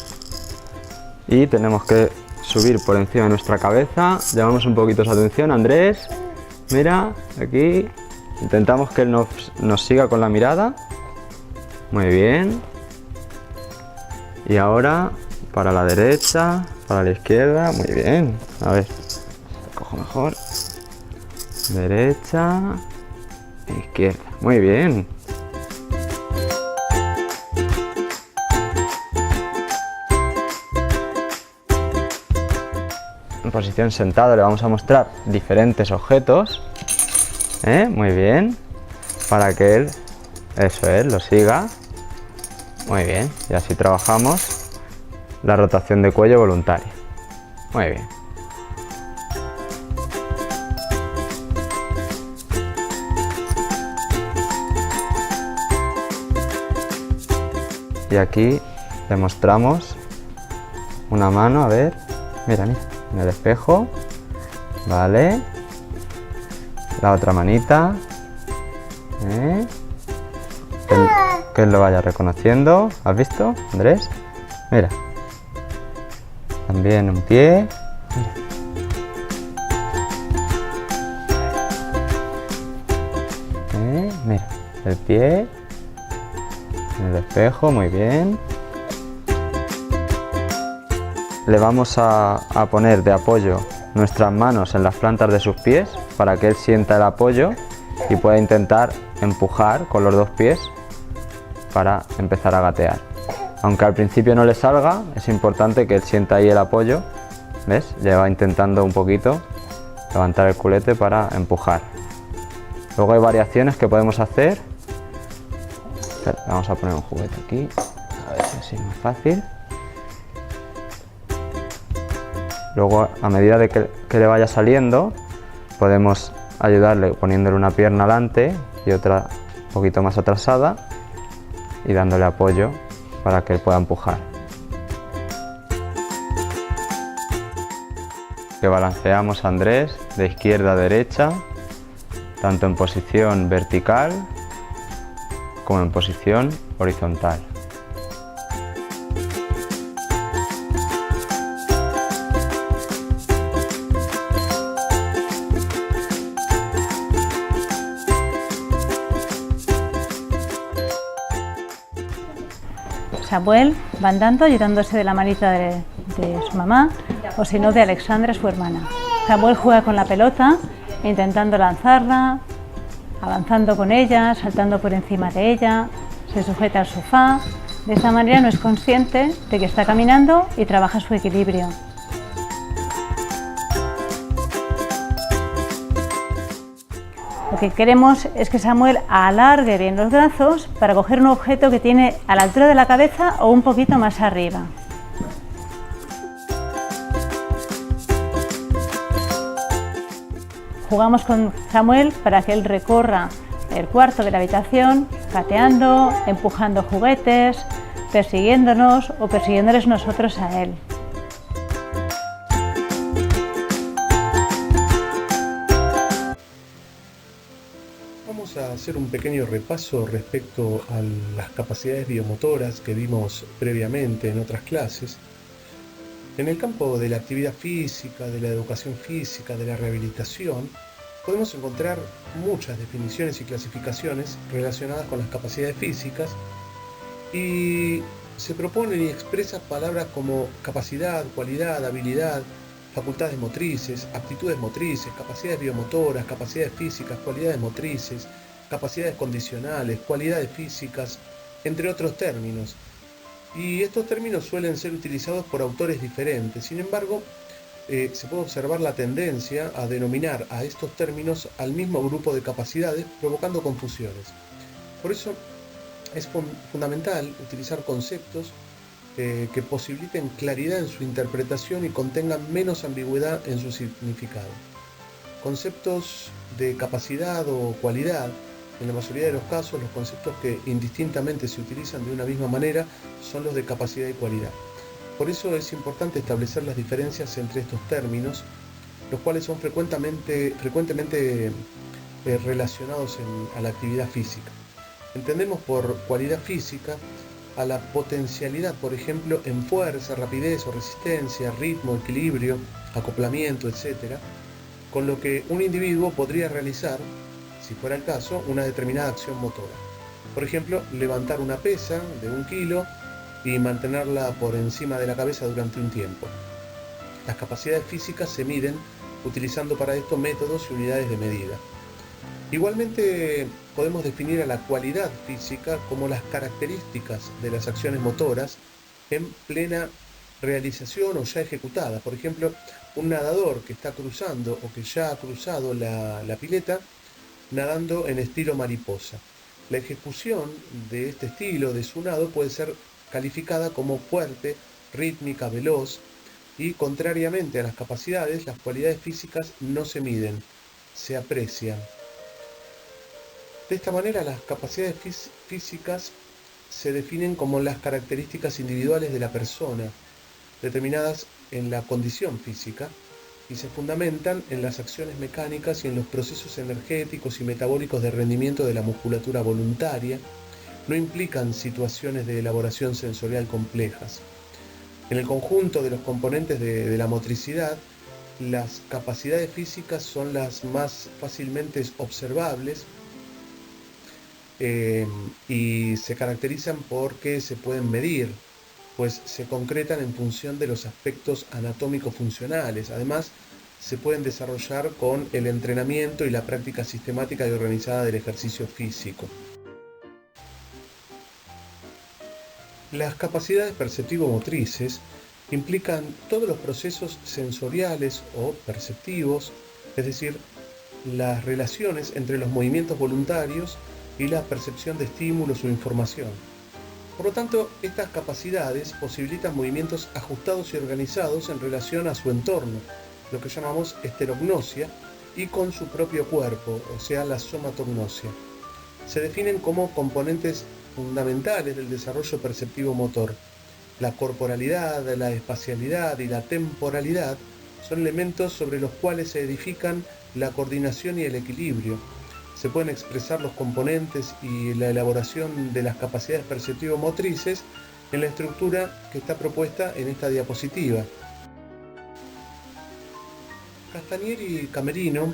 Y tenemos que subir por encima de nuestra cabeza. Llamamos un poquito su atención, Andrés. Mira, aquí. Intentamos que él nos siga con la mirada. Muy bien. Y ahora para la derecha, para la izquierda. Muy bien. A ver, cojo mejor. Derecha, izquierda. Muy bien. En posición sentado le vamos a mostrar diferentes objetos. Muy bien. Para que él, eso es, lo siga. Muy bien, y así trabajamos la rotación de cuello voluntaria. Muy bien. Y aquí le mostramos una mano, a ver, mira, mira, en el espejo, vale, la otra manita, que él lo vaya reconociendo. ¿Has visto, Andrés? Mira. También un pie. Mira. Mira, el pie. En el espejo, muy bien. Le vamos a poner de apoyo nuestras manos en las plantas de sus pies para que él sienta el apoyo y pueda intentar empujar con los dos pies para empezar a gatear. Aunque al principio no le salga, es importante que él sienta ahí el apoyo. ¿Ves? Ya va intentando un poquito levantar el culete para empujar. Luego hay variaciones que podemos hacer. Espera, vamos a poner un juguete aquí, a ver si así es más fácil. Luego, a medida de que le vaya saliendo, podemos ayudarle poniéndole una pierna adelante y otra un poquito más atrasada y dándole apoyo para que él pueda empujar. Que balanceamos a Andrés de izquierda a derecha, tanto en posición vertical como en posición horizontal. Samuel va andando ayudándose de la manita de su mamá o si no de Alexandra, su hermana. Samuel juega con la pelota intentando lanzarla, avanzando con ella, saltando por encima de ella, se sujeta al sofá. De esta manera no es consciente de que está caminando y trabaja su equilibrio. Lo que queremos es que Samuel alargue bien los brazos para coger un objeto que tiene a la altura de la cabeza o un poquito más arriba. Jugamos con Samuel para que él recorra el cuarto de la habitación, pateando, empujando juguetes, persiguiéndonos o persiguiéndoles nosotros a él. Vamos a hacer un pequeño repaso respecto a las capacidades biomotoras que vimos previamente en otras clases. En el campo de la actividad física, de la educación física, de la rehabilitación, podemos encontrar muchas definiciones y clasificaciones relacionadas con las capacidades físicas y se proponen y expresan palabras como capacidad, cualidad, habilidad, facultades motrices, aptitudes motrices, capacidades biomotoras, capacidades físicas, cualidades motrices, capacidades condicionales, cualidades físicas, entre otros términos. Y estos términos suelen ser utilizados por autores diferentes. Sin embargo, se puede observar la tendencia a denominar a estos términos al mismo grupo de capacidades, provocando confusiones. Por eso es fundamental utilizar conceptos que posibiliten claridad en su interpretación y contengan menos ambigüedad en su significado. Conceptos de capacidad o cualidad, en la mayoría de los casos, los conceptos que indistintamente se utilizan de una misma manera son los de capacidad y cualidad. Por eso es importante establecer las diferencias entre estos términos, los cuales son frecuentemente relacionados a la actividad física. Entendemos por cualidad física a la potencialidad, por ejemplo, en fuerza, rapidez o resistencia, ritmo, equilibrio, acoplamiento, etc., con lo que un individuo podría realizar, si fuera el caso, una determinada acción motora. Por ejemplo, levantar una pesa de 1 kilo y mantenerla por encima de la cabeza durante un tiempo. Las capacidades físicas se miden utilizando para esto métodos y unidades de medida. Igualmente podemos definir a la cualidad física como las características de las acciones motoras en plena realización o ya ejecutada. Por ejemplo, un nadador que está cruzando o que ya ha cruzado la pileta nadando en estilo mariposa. La ejecución de este estilo de su nado puede ser calificada como fuerte, rítmica, veloz y, contrariamente a las capacidades, las cualidades físicas no se miden, se aprecian. De esta manera, las capacidades físicas se definen como las características individuales de la persona, determinadas en la condición física, y se fundamentan en las acciones mecánicas y en los procesos energéticos y metabólicos de rendimiento de la musculatura voluntaria. No implican situaciones de elaboración sensorial complejas. En el conjunto de los componentes de la motricidad, las capacidades físicas son las más fácilmente observables y se caracterizan porque se pueden medir, pues se concretan en función de los aspectos anatómicos funcionales. Además, se pueden desarrollar con el entrenamiento y la práctica sistemática y organizada del ejercicio físico. Las capacidades perceptivo-motrices implican todos los procesos sensoriales o perceptivos, es decir, las relaciones entre los movimientos voluntarios y la percepción de estímulos o información. Por lo tanto, estas capacidades posibilitan movimientos ajustados y organizados en relación a su entorno, lo que llamamos esterognosia, y con su propio cuerpo, o sea, la somatognosia. Se definen como componentes fundamentales del desarrollo perceptivo-motor. La corporalidad, la espacialidad y la temporalidad son elementos sobre los cuales se edifican la coordinación y el equilibrio. Se pueden expresar los componentes y la elaboración de las capacidades perceptivo-motrices en la estructura que está propuesta en esta diapositiva. Castanier y Camerino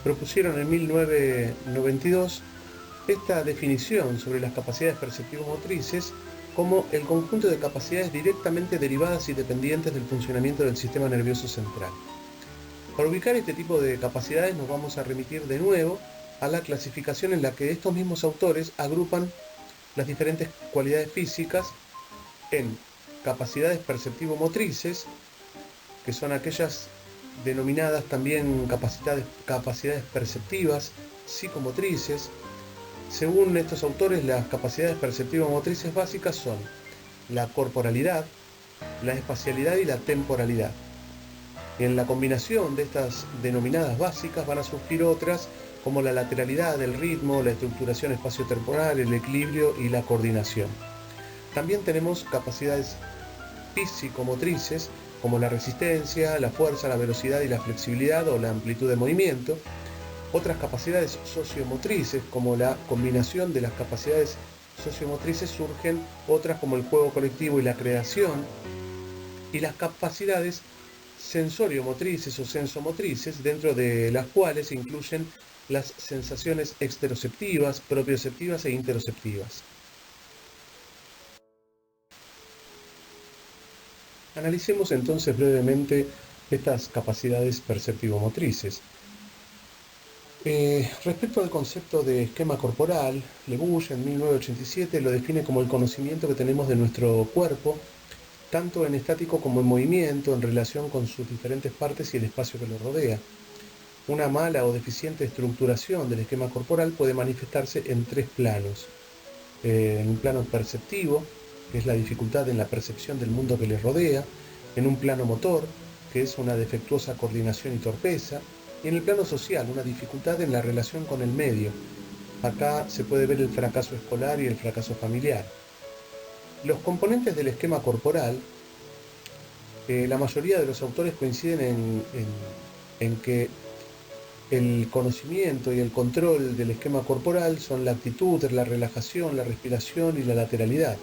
propusieron en 1992 esta definición sobre las capacidades perceptivo-motrices como el conjunto de capacidades directamente derivadas y dependientes del funcionamiento del sistema nervioso central. Para ubicar este tipo de capacidades nos vamos a remitir de nuevo a la clasificación en la que estos mismos autores agrupan las diferentes cualidades físicas en capacidades perceptivo-motrices, que son aquellas denominadas también capacidades perceptivas psicomotrices. Según estos autores, las capacidades perceptivo-motrices básicas son la corporalidad, la espacialidad y la temporalidad. En la combinación de estas denominadas básicas van a surgir otras como la lateralidad, el ritmo, la estructuración espaciotemporal, el equilibrio y la coordinación. También tenemos capacidades físico-motrices como la resistencia, la fuerza, la velocidad y la flexibilidad o la amplitud de movimiento. Otras capacidades sociomotrices como la combinación de las capacidades sociomotrices surgen otras como el juego colectivo y la creación. Y las capacidades sensoriomotrices o sensomotrices, dentro de las cuales se incluyen las sensaciones exteroceptivas, propioceptivas e interoceptivas. Analicemos entonces brevemente estas capacidades perceptivo-motrices. Respecto al concepto de esquema corporal, Le Bouge en 1987 lo define como el conocimiento que tenemos de nuestro cuerpo, tanto en estático como en movimiento, en relación con sus diferentes partes y el espacio que lo rodea. Una mala o deficiente estructuración del esquema corporal puede manifestarse en tres planos. En un plano perceptivo, que es la dificultad en la percepción del mundo que les rodea; en un plano motor, que es una defectuosa coordinación y torpeza; y en el plano social, una dificultad en la relación con el medio. Acá se puede ver el fracaso escolar y el fracaso familiar. Los componentes del esquema corporal, la mayoría de los autores coinciden en que el conocimiento y el control del esquema corporal son la actitud, la relajación, la respiración y la lateralidad.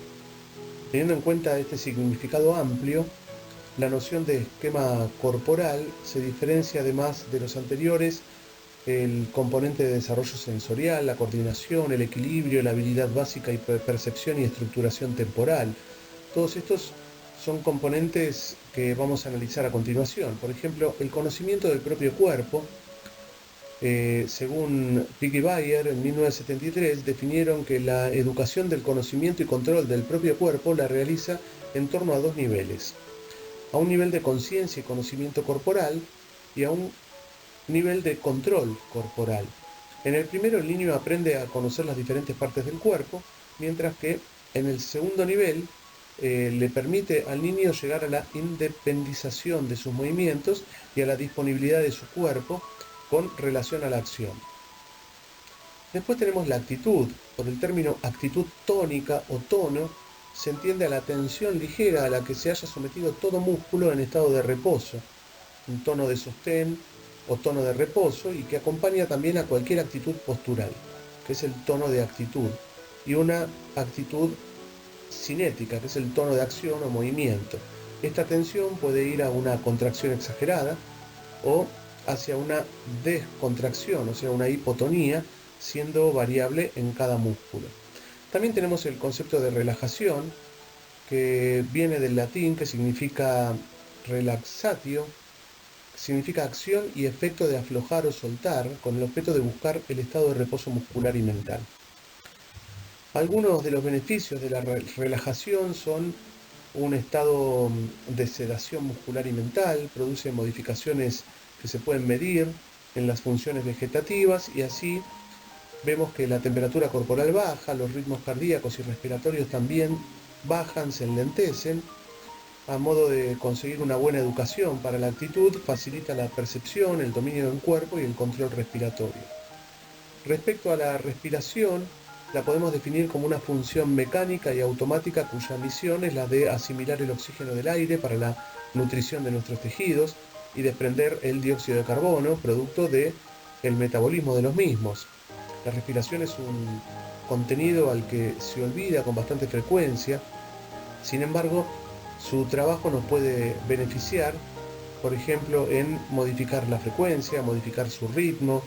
Teniendo en cuenta este significado amplio, la noción de esquema corporal se diferencia además de los anteriores el componente de desarrollo sensorial, la coordinación, el equilibrio, la habilidad básica y percepción y estructuración temporal. Todos estos son componentes que vamos a analizar a continuación. Por ejemplo, el conocimiento del propio cuerpo. Según Pick y Bayer, en 1973 definieron que la educación del conocimiento y control del propio cuerpo la realiza en torno a dos niveles: a un nivel de conciencia y conocimiento corporal y a un nivel de control corporal. En el primero, el niño aprende a conocer las diferentes partes del cuerpo, mientras que en el segundo nivel le permite al niño llegar a la independización de sus movimientos y a la disponibilidad de su cuerpo con relación a la acción. Después tenemos la actitud. Por el término actitud tónica o tono se entiende a la tensión ligera a la que se haya sometido todo músculo en estado de reposo, un tono de sostén o tono de reposo, y que acompaña también a cualquier actitud postural, que es el tono de actitud, y una actitud cinética, que es el tono de acción o movimiento. Esta tensión puede ir a una contracción exagerada o hacia una descontracción, o sea, una hipotonía, siendo variable en cada músculo. También tenemos el concepto de relajación, que viene del latín, que significa relaxatio, significa acción y efecto de aflojar o soltar, con el objeto de buscar el estado de reposo muscular y mental. Algunos de los beneficios de la relajación son un estado de sedación muscular y mental, produce modificaciones que se pueden medir en las funciones vegetativas, y así vemos que la temperatura corporal baja, los ritmos cardíacos y respiratorios también bajan, se enlentecen. A modo de conseguir una buena educación para la actitud, facilita la percepción, el dominio del cuerpo y el control respiratorio. Respecto a la respiración, la podemos definir como una función mecánica y automática cuya misión es la de asimilar el oxígeno del aire para la nutrición de nuestros tejidos y desprender el dióxido de carbono, producto del metabolismo de los mismos. La respiración es un contenido al que se olvida con bastante frecuencia. Sin embargo, su trabajo nos puede beneficiar, por ejemplo, en modificar la frecuencia, modificar su ritmo.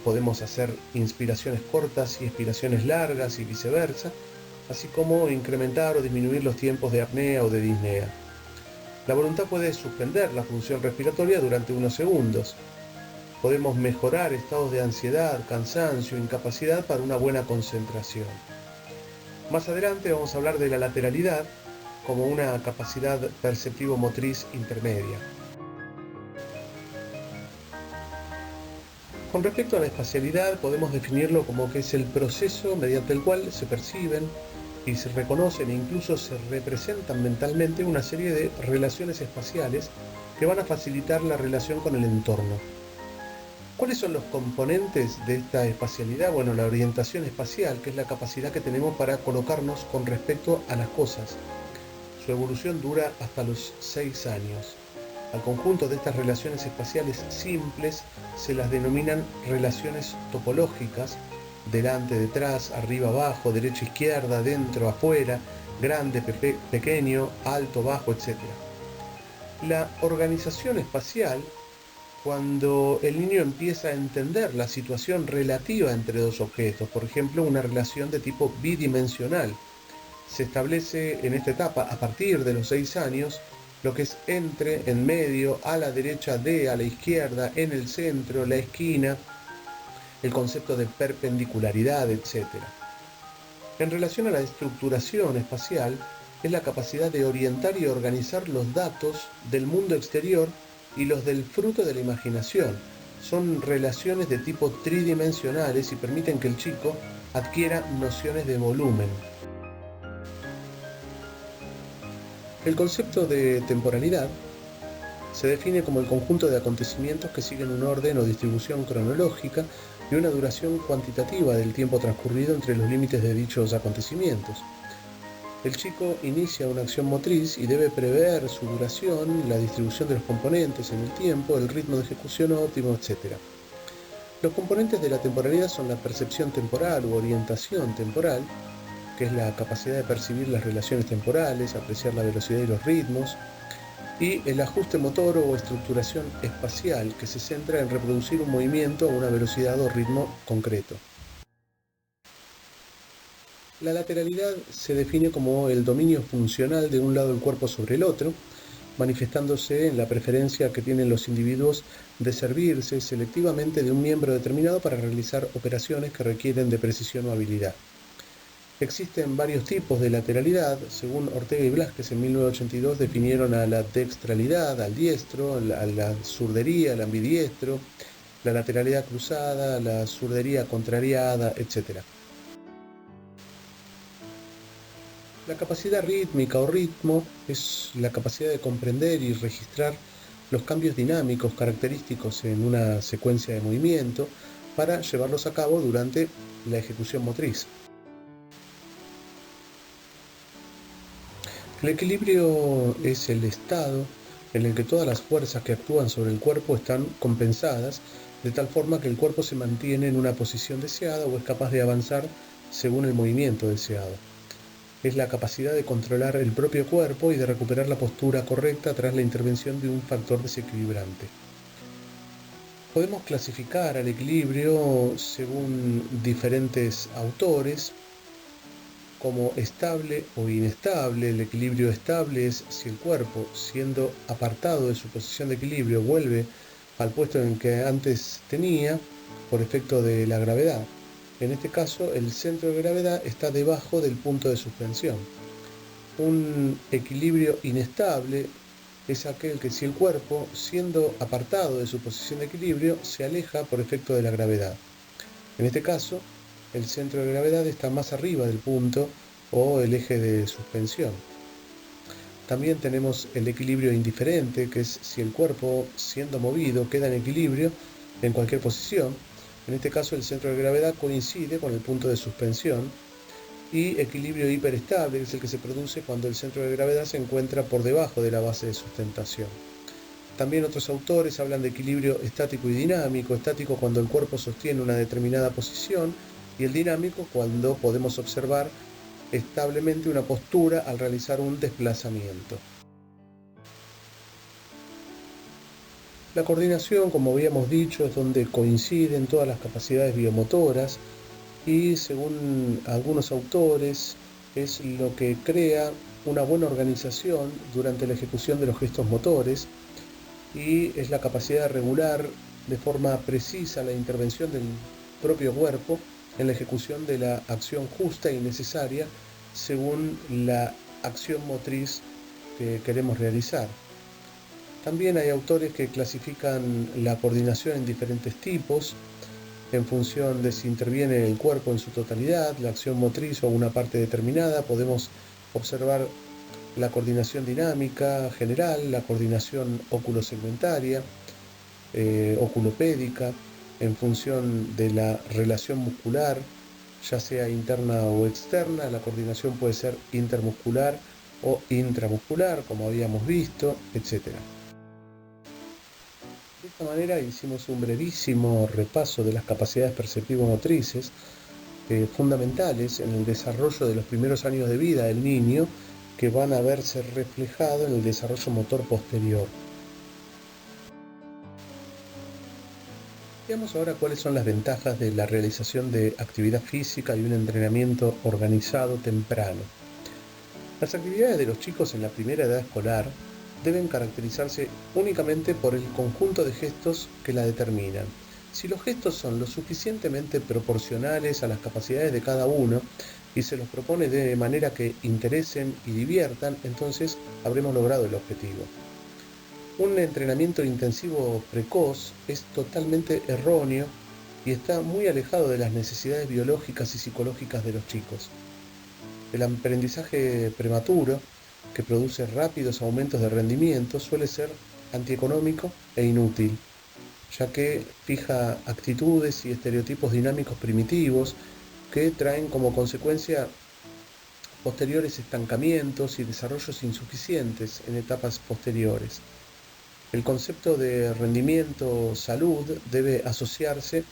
Podemos hacer inspiraciones cortas y expiraciones largas y viceversa, así como incrementar o disminuir los tiempos de apnea o de disnea. La voluntad puede suspender la función respiratoria durante unos segundos. Podemos mejorar estados de ansiedad, cansancio, incapacidad para una buena concentración. Más adelante vamos a hablar de la lateralidad como una capacidad perceptivo-motriz intermedia. Con respecto a la espacialidad, podemos definirlo como que es el proceso mediante el cual se perciben y se reconocen e incluso se representan mentalmente una serie de relaciones espaciales que van a facilitar la relación con el entorno. ¿Cuáles son los componentes de esta espacialidad? Bueno, la orientación espacial, que es la capacidad que tenemos para colocarnos con respecto a las cosas. Su evolución dura hasta los 6 años. Al conjunto de estas relaciones espaciales simples se las denominan relaciones topológicas: delante, detrás, arriba, abajo, derecha, izquierda, dentro, afuera, grande, pequeño, alto, bajo, etc. La organización espacial, cuando el niño empieza a entender la situación relativa entre dos objetos, por ejemplo, una relación de tipo bidimensional, se establece en esta etapa, a partir de los 6 años, lo que es entre, en medio, a la derecha de, a la izquierda, en el centro, la esquina, el concepto de perpendicularidad, etc. En relación a la estructuración espacial, es la capacidad de orientar y organizar los datos del mundo exterior y los del fruto de la imaginación. Son relaciones de tipo tridimensionales y permiten que el chico adquiera nociones de volumen. El concepto de temporalidad se define como el conjunto de acontecimientos que siguen un orden o distribución cronológica y una duración cuantitativa del tiempo transcurrido entre los límites de dichos acontecimientos. El chico inicia una acción motriz y debe prever su duración, la distribución de los componentes en el tiempo, el ritmo de ejecución óptimo, etc. Los componentes de la temporalidad son la percepción temporal u orientación temporal, que es la capacidad de percibir las relaciones temporales, apreciar la velocidad y los ritmos, y el ajuste motor o estructuración espacial, que se centra en reproducir un movimiento a una velocidad o ritmo concreto. La lateralidad se define como el dominio funcional de un lado del cuerpo sobre el otro, manifestándose en la preferencia que tienen los individuos de servirse selectivamente de un miembro determinado para realizar operaciones que requieren de precisión o habilidad. Existen varios tipos de lateralidad. Según Ortega y Blázquez en 1982 definieron a la dextralidad, al diestro, a la zurdería, al ambidiestro, la lateralidad cruzada, la zurdería contrariada, etc. La capacidad rítmica o ritmo es la capacidad de comprender y registrar los cambios dinámicos característicos en una secuencia de movimiento para llevarlos a cabo durante la ejecución motriz. El equilibrio es el estado en el que todas las fuerzas que actúan sobre el cuerpo están compensadas, de tal forma que el cuerpo se mantiene en una posición deseada o es capaz de avanzar según el movimiento deseado. Es la capacidad de controlar el propio cuerpo y de recuperar la postura correcta tras la intervención de un factor desequilibrante. Podemos clasificar al equilibrio según diferentes autores como estable o inestable. El equilibrio estable es si el cuerpo, siendo apartado de su posición de equilibrio, vuelve al puesto en que antes tenía por efecto de la gravedad. En este caso, el centro de gravedad está debajo del punto de suspensión. Un equilibrio inestable es aquel que si el cuerpo, siendo apartado de su posición de equilibrio, se aleja por efecto de la gravedad. En este caso, el centro de gravedad está más arriba del punto o el eje de suspensión. También tenemos el equilibrio indiferente, que es si el cuerpo, siendo movido, queda en equilibrio en cualquier posición. En este caso, el centro de gravedad coincide con el punto de suspensión. Y equilibrio hiperestable, que es el que se produce cuando el centro de gravedad se encuentra por debajo de la base de sustentación. También otros autores hablan de equilibrio estático y dinámico: estático cuando el cuerpo sostiene una determinada posición, y el dinámico cuando podemos observar establemente una postura al realizar un desplazamiento. La coordinación, como habíamos dicho, es donde coinciden todas las capacidades biomotoras y, según algunos autores, es lo que crea una buena organización durante la ejecución de los gestos motores y es la capacidad de regular de forma precisa la intervención del propio cuerpo en la ejecución de la acción justa y necesaria según la acción motriz que queremos realizar. También hay autores que clasifican la coordinación en diferentes tipos, en función de si interviene el cuerpo en su totalidad, la acción motriz o una parte determinada. Podemos observar la coordinación dinámica general, la coordinación oculosegmentaria, oculopédica, en función de la relación muscular, ya sea interna o externa. La coordinación puede ser intermuscular o intramuscular, como habíamos visto, etc. De esta manera hicimos un brevísimo repaso de las capacidades perceptivo-motrices fundamentales en el desarrollo de los primeros años de vida del niño, que van a verse reflejado en el desarrollo motor posterior. Veamos ahora cuáles son las ventajas de la realización de actividad física y un entrenamiento organizado temprano. Las actividades de los chicos en la primera edad escolar deben caracterizarse únicamente por el conjunto de gestos que la determinan. Si los gestos son lo suficientemente proporcionales a las capacidades de cada uno y se los propone de manera que interesen y diviertan, entonces habremos logrado el objetivo. Un entrenamiento intensivo precoz es totalmente erróneo y está muy alejado de las necesidades biológicas y psicológicas de los chicos. El aprendizaje prematuro, que produce rápidos aumentos de rendimiento, suele ser antieconómico e inútil, ya que fija actitudes y estereotipos dinámicos primitivos que traen como consecuencia posteriores estancamientos y desarrollos insuficientes en etapas posteriores. El concepto de rendimiento-salud debe asociarse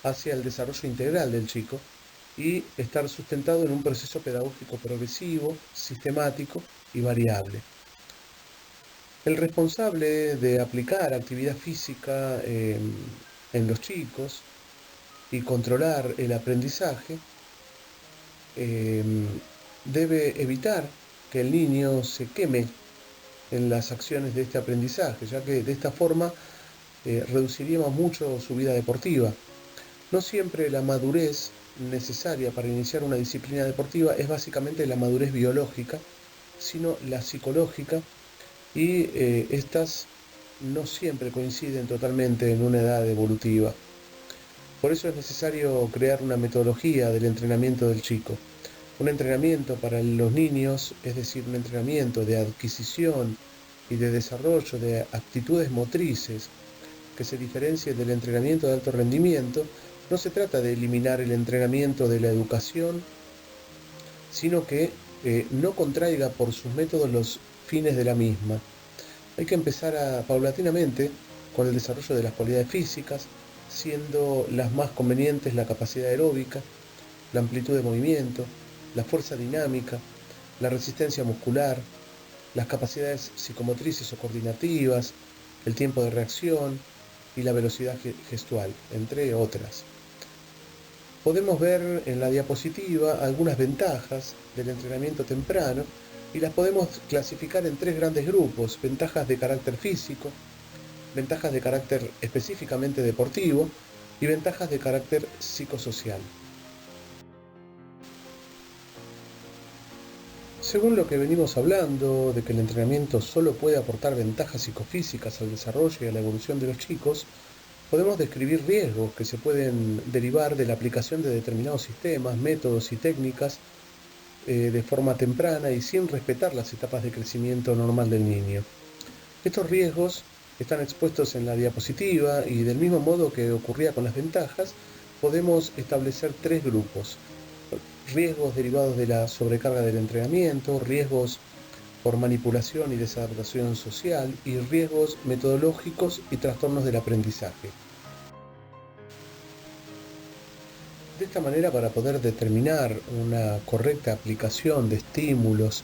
hacia el desarrollo integral del chico y estar sustentado en un proceso pedagógico progresivo, sistemático y variable. El responsable de aplicar actividad física en los chicos y controlar el aprendizaje debe evitar que el niño se queme en las acciones de este aprendizaje, ya que de esta forma reduciríamos mucho su vida deportiva. No siempre la madurez necesaria para iniciar una disciplina deportiva es básicamente la madurez biológica, sino la psicológica, y estas no siempre coinciden totalmente en una edad evolutiva. Por eso es necesario crear una metodología del entrenamiento del chico. Un entrenamiento para los niños, es decir, un entrenamiento de adquisición y de desarrollo de actitudes motrices que se diferencie del entrenamiento de alto rendimiento. No se trata de eliminar el entrenamiento de la educación, sino que no contraiga por sus métodos los fines de la misma. Hay que empezar paulatinamente con el desarrollo de las cualidades físicas, siendo las más convenientes la capacidad aeróbica, la amplitud de movimiento, la fuerza dinámica, la resistencia muscular, las capacidades psicomotrices o coordinativas, el tiempo de reacción y la velocidad gestual, entre otras. Podemos ver en la diapositiva algunas ventajas del entrenamiento temprano y las podemos clasificar en tres grandes grupos: ventajas de carácter físico, ventajas de carácter específicamente deportivo y ventajas de carácter psicosocial. Según lo que venimos hablando, de que el entrenamiento solo puede aportar ventajas psicofísicas al desarrollo y a la evolución de los chicos, podemos describir riesgos que se pueden derivar de la aplicación de determinados sistemas, métodos y técnicas de forma temprana y sin respetar las etapas de crecimiento normal del niño. Estos riesgos están expuestos en la diapositiva y, del mismo modo que ocurría con las ventajas, podemos establecer tres grupos: riesgos derivados de la sobrecarga del entrenamiento, riesgos por manipulación y desadaptación social y riesgos metodológicos y trastornos del aprendizaje. De esta manera, para poder determinar una correcta aplicación de estímulos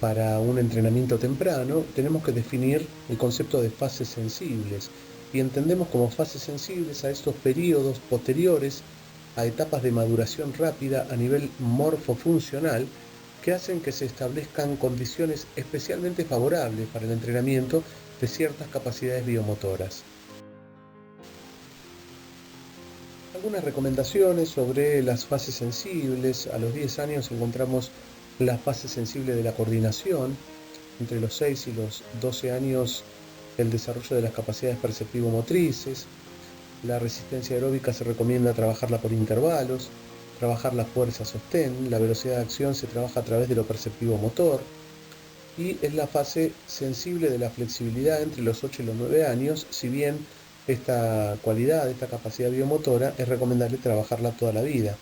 para un entrenamiento temprano, tenemos que definir el concepto de fases sensibles, y entendemos como fases sensibles a estos periodos posteriores a etapas de maduración rápida a nivel morfofuncional que hacen que se establezcan condiciones especialmente favorables para el entrenamiento de ciertas capacidades biomotoras. Algunas recomendaciones sobre las fases sensibles: a los 10 años encontramos la fase sensible de la coordinación. Entre los 6 y los 12 años, el desarrollo de las capacidades perceptivo-motrices. La resistencia aeróbica se recomienda trabajarla por intervalos, trabajar la fuerza sostén, la velocidad de acción se trabaja a través de lo perceptivo-motor, y es la fase sensible de la flexibilidad entre los 8 y los 9 años, si bien esta cualidad, esta capacidad biomotora, es recomendable trabajarla toda la vida.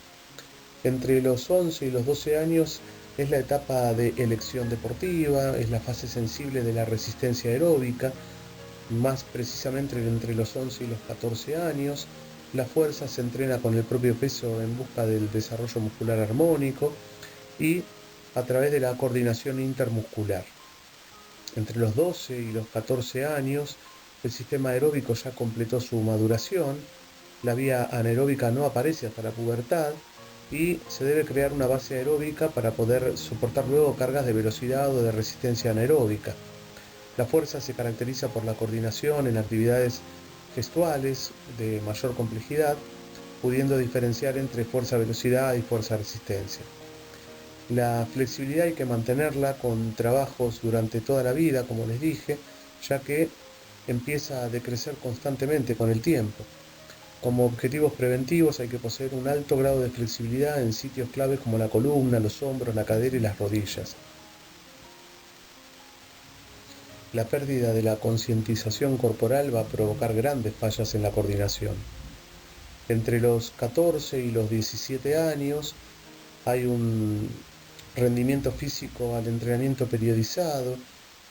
Entre los 11 y los 12 años es la etapa de elección deportiva, es la fase sensible de la resistencia aeróbica, más precisamente entre los 11 y los 14 años. La fuerza se entrena con el propio peso en busca del desarrollo muscular armónico y a través de la coordinación intermuscular. Entre los 12 y los 14 años, el sistema aeróbico ya completó su maduración, la vía anaeróbica no aparece hasta la pubertad y se debe crear una base aeróbica para poder soportar luego cargas de velocidad o de resistencia anaeróbica. La fuerza se caracteriza por la coordinación en actividades gestuales de mayor complejidad, pudiendo diferenciar entre fuerza-velocidad y fuerza-resistencia. La flexibilidad hay que mantenerla con trabajos durante toda la vida, como les dije, ya que empieza a decrecer constantemente con el tiempo. Como objetivos preventivos hay que poseer un alto grado de flexibilidad en sitios claves como la columna, los hombros, la cadera y las rodillas. La pérdida de la concientización corporal va a provocar grandes fallas en la coordinación. Entre los 14 y los 17 años hay un rendimiento físico al entrenamiento periodizado,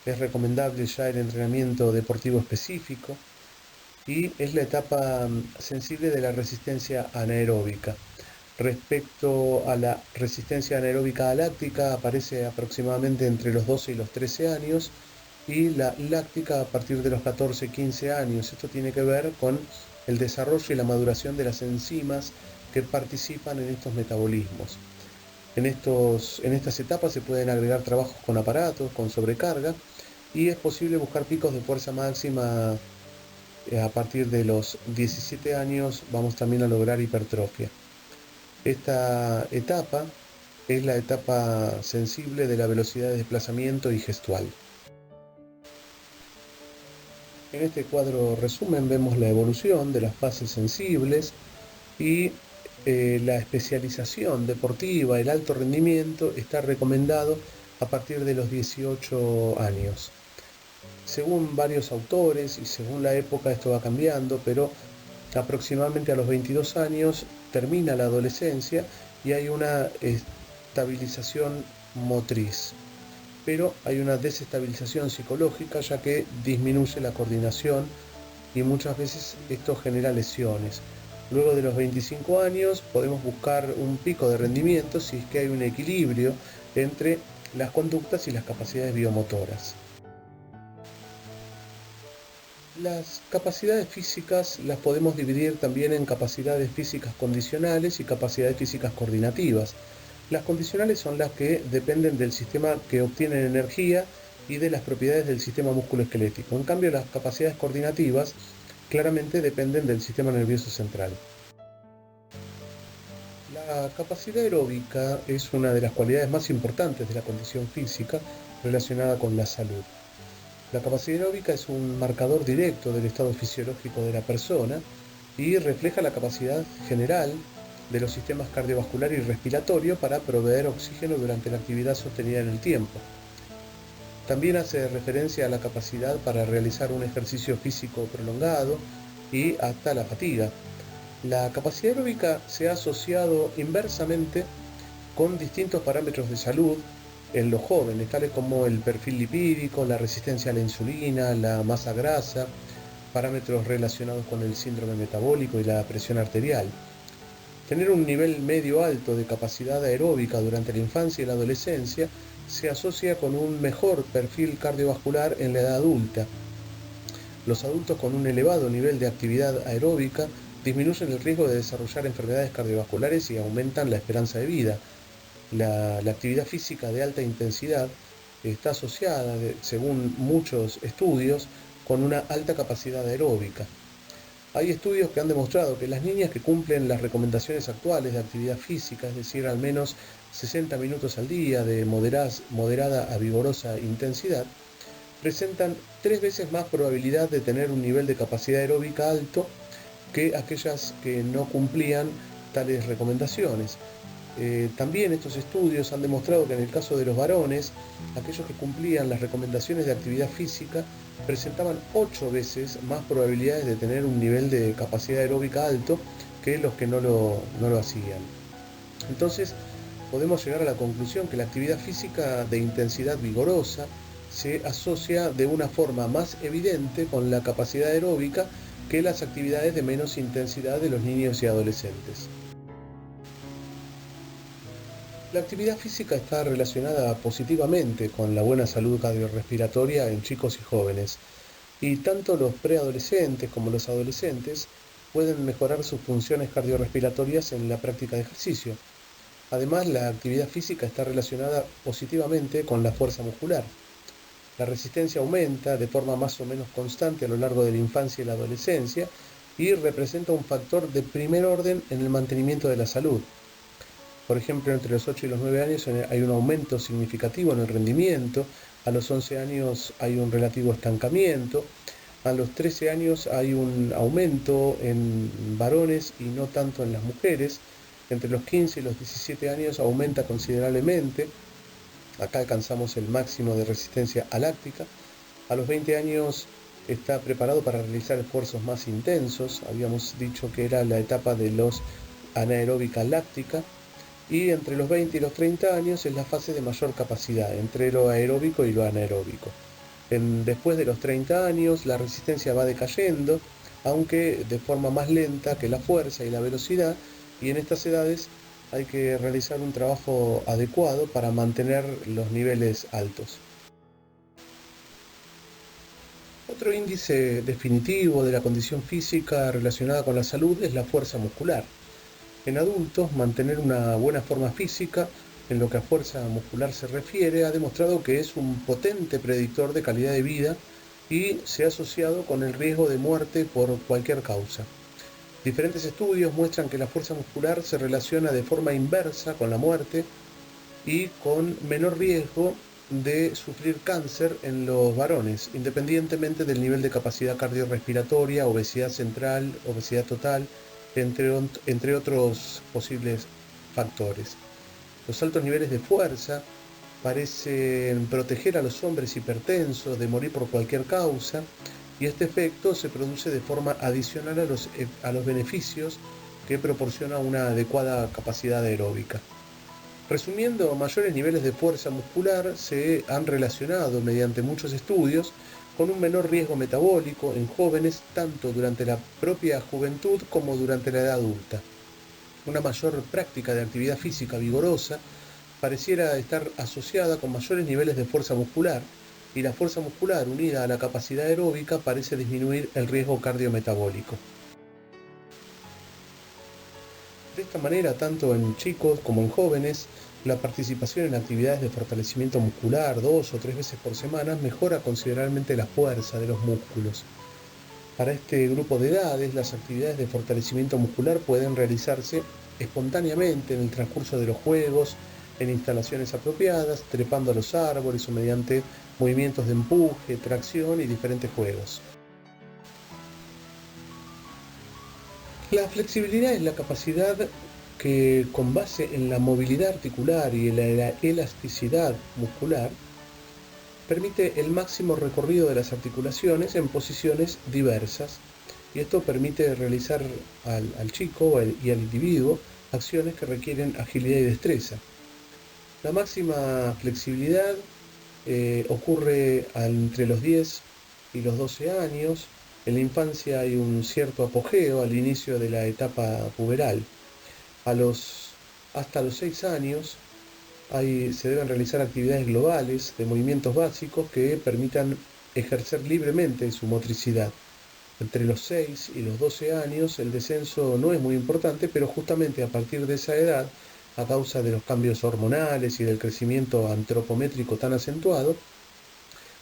es recomendable ya el entrenamiento deportivo específico y es la etapa sensible de la resistencia anaeróbica. Respecto a la resistencia anaeróbica láctica, aparece aproximadamente entre los 12 y los 13 años y la láctica a partir de los 14-15 años. Esto tiene que ver con el desarrollo y la maduración de las enzimas que participan en estos metabolismos. En estas etapas se pueden agregar trabajos con aparatos, con sobrecarga, y es posible buscar picos de fuerza máxima a partir de los 17 años. Vamos también a lograr hipertrofia. Esta etapa es la etapa sensible de la velocidad de desplazamiento y gestual. En este cuadro resumen vemos la evolución de las fases sensibles y la especialización deportiva, el alto rendimiento está recomendado a partir de los 18 años. Según varios autores y según la época esto va cambiando, pero aproximadamente a los 22 años termina la adolescencia y hay una estabilización motriz. Pero hay una desestabilización psicológica, ya que disminuye la coordinación y muchas veces esto genera lesiones. Luego de los 25 años podemos buscar un pico de rendimiento si es que hay un equilibrio entre las conductas y las capacidades biomotoras. Las capacidades físicas las podemos dividir también en capacidades físicas condicionales y capacidades físicas coordinativas. Las condicionales son las que dependen del sistema que obtienen energía y de las propiedades del sistema musculoesquelético. En cambio, las capacidades coordinativas claramente dependen del sistema nervioso central. La capacidad aeróbica es una de las cualidades más importantes de la condición física relacionada con la salud. La capacidad aeróbica es un marcador directo del estado fisiológico de la persona y refleja la capacidad general de los sistemas cardiovascular y respiratorio para proveer oxígeno durante la actividad sostenida en el tiempo. También hace referencia a la capacidad para realizar un ejercicio físico prolongado y hasta la fatiga. La capacidad aeróbica se ha asociado inversamente con distintos parámetros de salud en los jóvenes, tales como el perfil lipídico, la resistencia a la insulina, la masa grasa, parámetros relacionados con el síndrome metabólico y la presión arterial. Tener un nivel medio alto de capacidad aeróbica durante la infancia y la adolescencia se asocia con un mejor perfil cardiovascular en la edad adulta. Los adultos con un elevado nivel de actividad aeróbica disminuyen el riesgo de desarrollar enfermedades cardiovasculares y aumentan la esperanza de vida. La actividad física de alta intensidad está asociada, según muchos estudios, con una alta capacidad aeróbica. Hay estudios que han demostrado que las niñas que cumplen las recomendaciones actuales de actividad física, es decir, al menos 60 minutos al día de moderada a vigorosa intensidad, presentan 3 veces más probabilidad de tener un nivel de capacidad aeróbica alto que aquellas que no cumplían tales recomendaciones. También estos estudios han demostrado que en el caso de los varones, aquellos que cumplían las recomendaciones de actividad física presentaban 8 veces más probabilidades de tener un nivel de capacidad aeróbica alto que los que no lo hacían. Entonces, podemos llegar a la conclusión que la actividad física de intensidad vigorosa se asocia de una forma más evidente con la capacidad aeróbica que las actividades de menos intensidad de los niños y adolescentes. La actividad física está relacionada positivamente con la buena salud cardiorrespiratoria en chicos y jóvenes, y tanto los preadolescentes como los adolescentes pueden mejorar sus funciones cardiorrespiratorias en la práctica de ejercicio. Además, la actividad física está relacionada positivamente con la fuerza muscular. La resistencia aumenta de forma más o menos constante a lo largo de la infancia y la adolescencia y representa un factor de primer orden en el mantenimiento de la salud. Por ejemplo, entre los 8 y los 9 años hay un aumento significativo en el rendimiento, a los 11 años hay un relativo estancamiento, a los 13 años hay un aumento en varones y no tanto en las mujeres, entre los 15 y los 17 años aumenta considerablemente, acá alcanzamos el máximo de resistencia aláctica, a los 20 años está preparado para realizar esfuerzos más intensos, habíamos dicho que era la etapa de los anaeróbica láctica, y entre los 20 y los 30 años es la fase de mayor capacidad, entre lo aeróbico y lo anaeróbico. Después de los 30 años la resistencia va decayendo, aunque de forma más lenta que la fuerza y la velocidad, y en estas edades hay que realizar un trabajo adecuado para mantener los niveles altos. Otro índice definitivo de la condición física relacionada con la salud es la fuerza muscular. En adultos, mantener una buena forma física, en lo que a fuerza muscular se refiere, ha demostrado que es un potente predictor de calidad de vida y se ha asociado con el riesgo de muerte por cualquier causa. Diferentes estudios muestran que la fuerza muscular se relaciona de forma inversa con la muerte y con menor riesgo de sufrir cáncer en los varones, independientemente del nivel de capacidad cardiorrespiratoria, obesidad central, obesidad total, entre otros posibles factores. Los altos niveles de fuerza parecen proteger a los hombres hipertensos de morir por cualquier causa, y este efecto se produce de forma adicional a los beneficios que proporciona una adecuada capacidad aeróbica. Resumiendo, mayores niveles de fuerza muscular se han relacionado mediante muchos estudios con un menor riesgo metabólico en jóvenes tanto durante la propia juventud como durante la edad adulta. Una mayor práctica de actividad física vigorosa pareciera estar asociada con mayores niveles de fuerza muscular, y la fuerza muscular unida a la capacidad aeróbica parece disminuir el riesgo cardiometabólico. De esta manera, tanto en chicos como en jóvenes, la participación en actividades de fortalecimiento muscular 2 o 3 veces por semana mejora considerablemente la fuerza de los músculos. Para este grupo de edades, las actividades de fortalecimiento muscular pueden realizarse espontáneamente en el transcurso de los juegos, en instalaciones apropiadas, trepando a los árboles o mediante movimientos de empuje, tracción y diferentes juegos. La flexibilidad es la capacidad que, con base en la movilidad articular y en la elasticidad muscular, permite el máximo recorrido de las articulaciones en posiciones diversas, y esto permite realizar al chico y al individuo acciones que requieren agilidad y destreza. La máxima flexibilidad ocurre entre los 10 y los 12 años. En la infancia hay un cierto apogeo al inicio de la etapa puberal. Hasta los 6 años se deben realizar actividades globales de movimientos básicos que permitan ejercer libremente su motricidad. Entre los 6 y los 12 años el descenso no es muy importante, pero justamente a partir de esa edad, a causa de los cambios hormonales y del crecimiento antropométrico tan acentuado,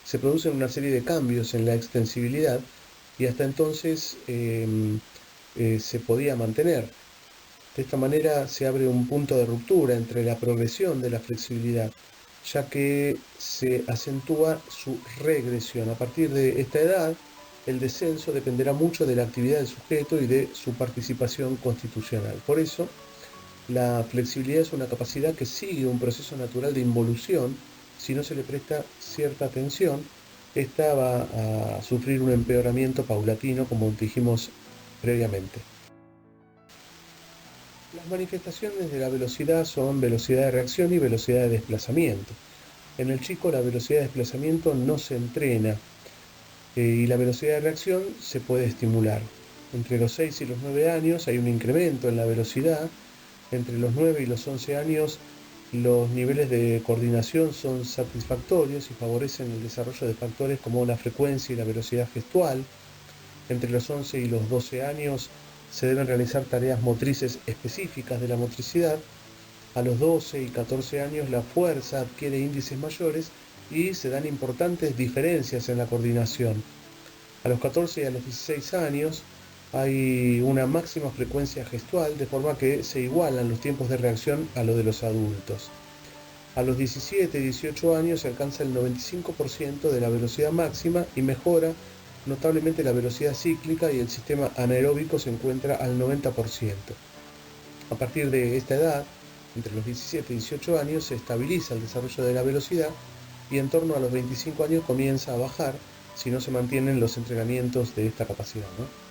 se producen una serie de cambios en la extensibilidad y hasta entonces se podía mantener. De esta manera se abre un punto de ruptura entre la progresión de la flexibilidad, ya que se acentúa su regresión. A partir de esta edad, el descenso dependerá mucho de la actividad del sujeto y de su participación constitucional. Por eso, la flexibilidad es una capacidad que sigue un proceso natural de involución. Si no se le presta cierta atención, esta va a sufrir un empeoramiento paulatino, como dijimos previamente. Las manifestaciones de la velocidad son velocidad de reacción y velocidad de desplazamiento. En el chico la velocidad de desplazamiento no se entrena y la velocidad de reacción se puede estimular. Entre los 6 y los 9 años hay un incremento en la velocidad. Entre los 9 y los 11 años los niveles de coordinación son satisfactorios y favorecen el desarrollo de factores como la frecuencia y la velocidad gestual. Entre los 11 y los 12 años se deben realizar tareas motrices específicas de la motricidad. A los 12 y 14 años la fuerza adquiere índices mayores y se dan importantes diferencias en la coordinación. A los 14 y a los 16 años hay una máxima frecuencia gestual, de forma que se igualan los tiempos de reacción a los de los adultos. A los 17 y 18 años se alcanza el 95% de la velocidad máxima y mejora notablemente la velocidad cíclica y el sistema anaeróbico se encuentra al 90%. A partir de esta edad, entre los 17 y 18 años, se estabiliza el desarrollo de la velocidad y en torno a los 25 años comienza a bajar si no se mantienen los entrenamientos de esta capacidad, ¿no?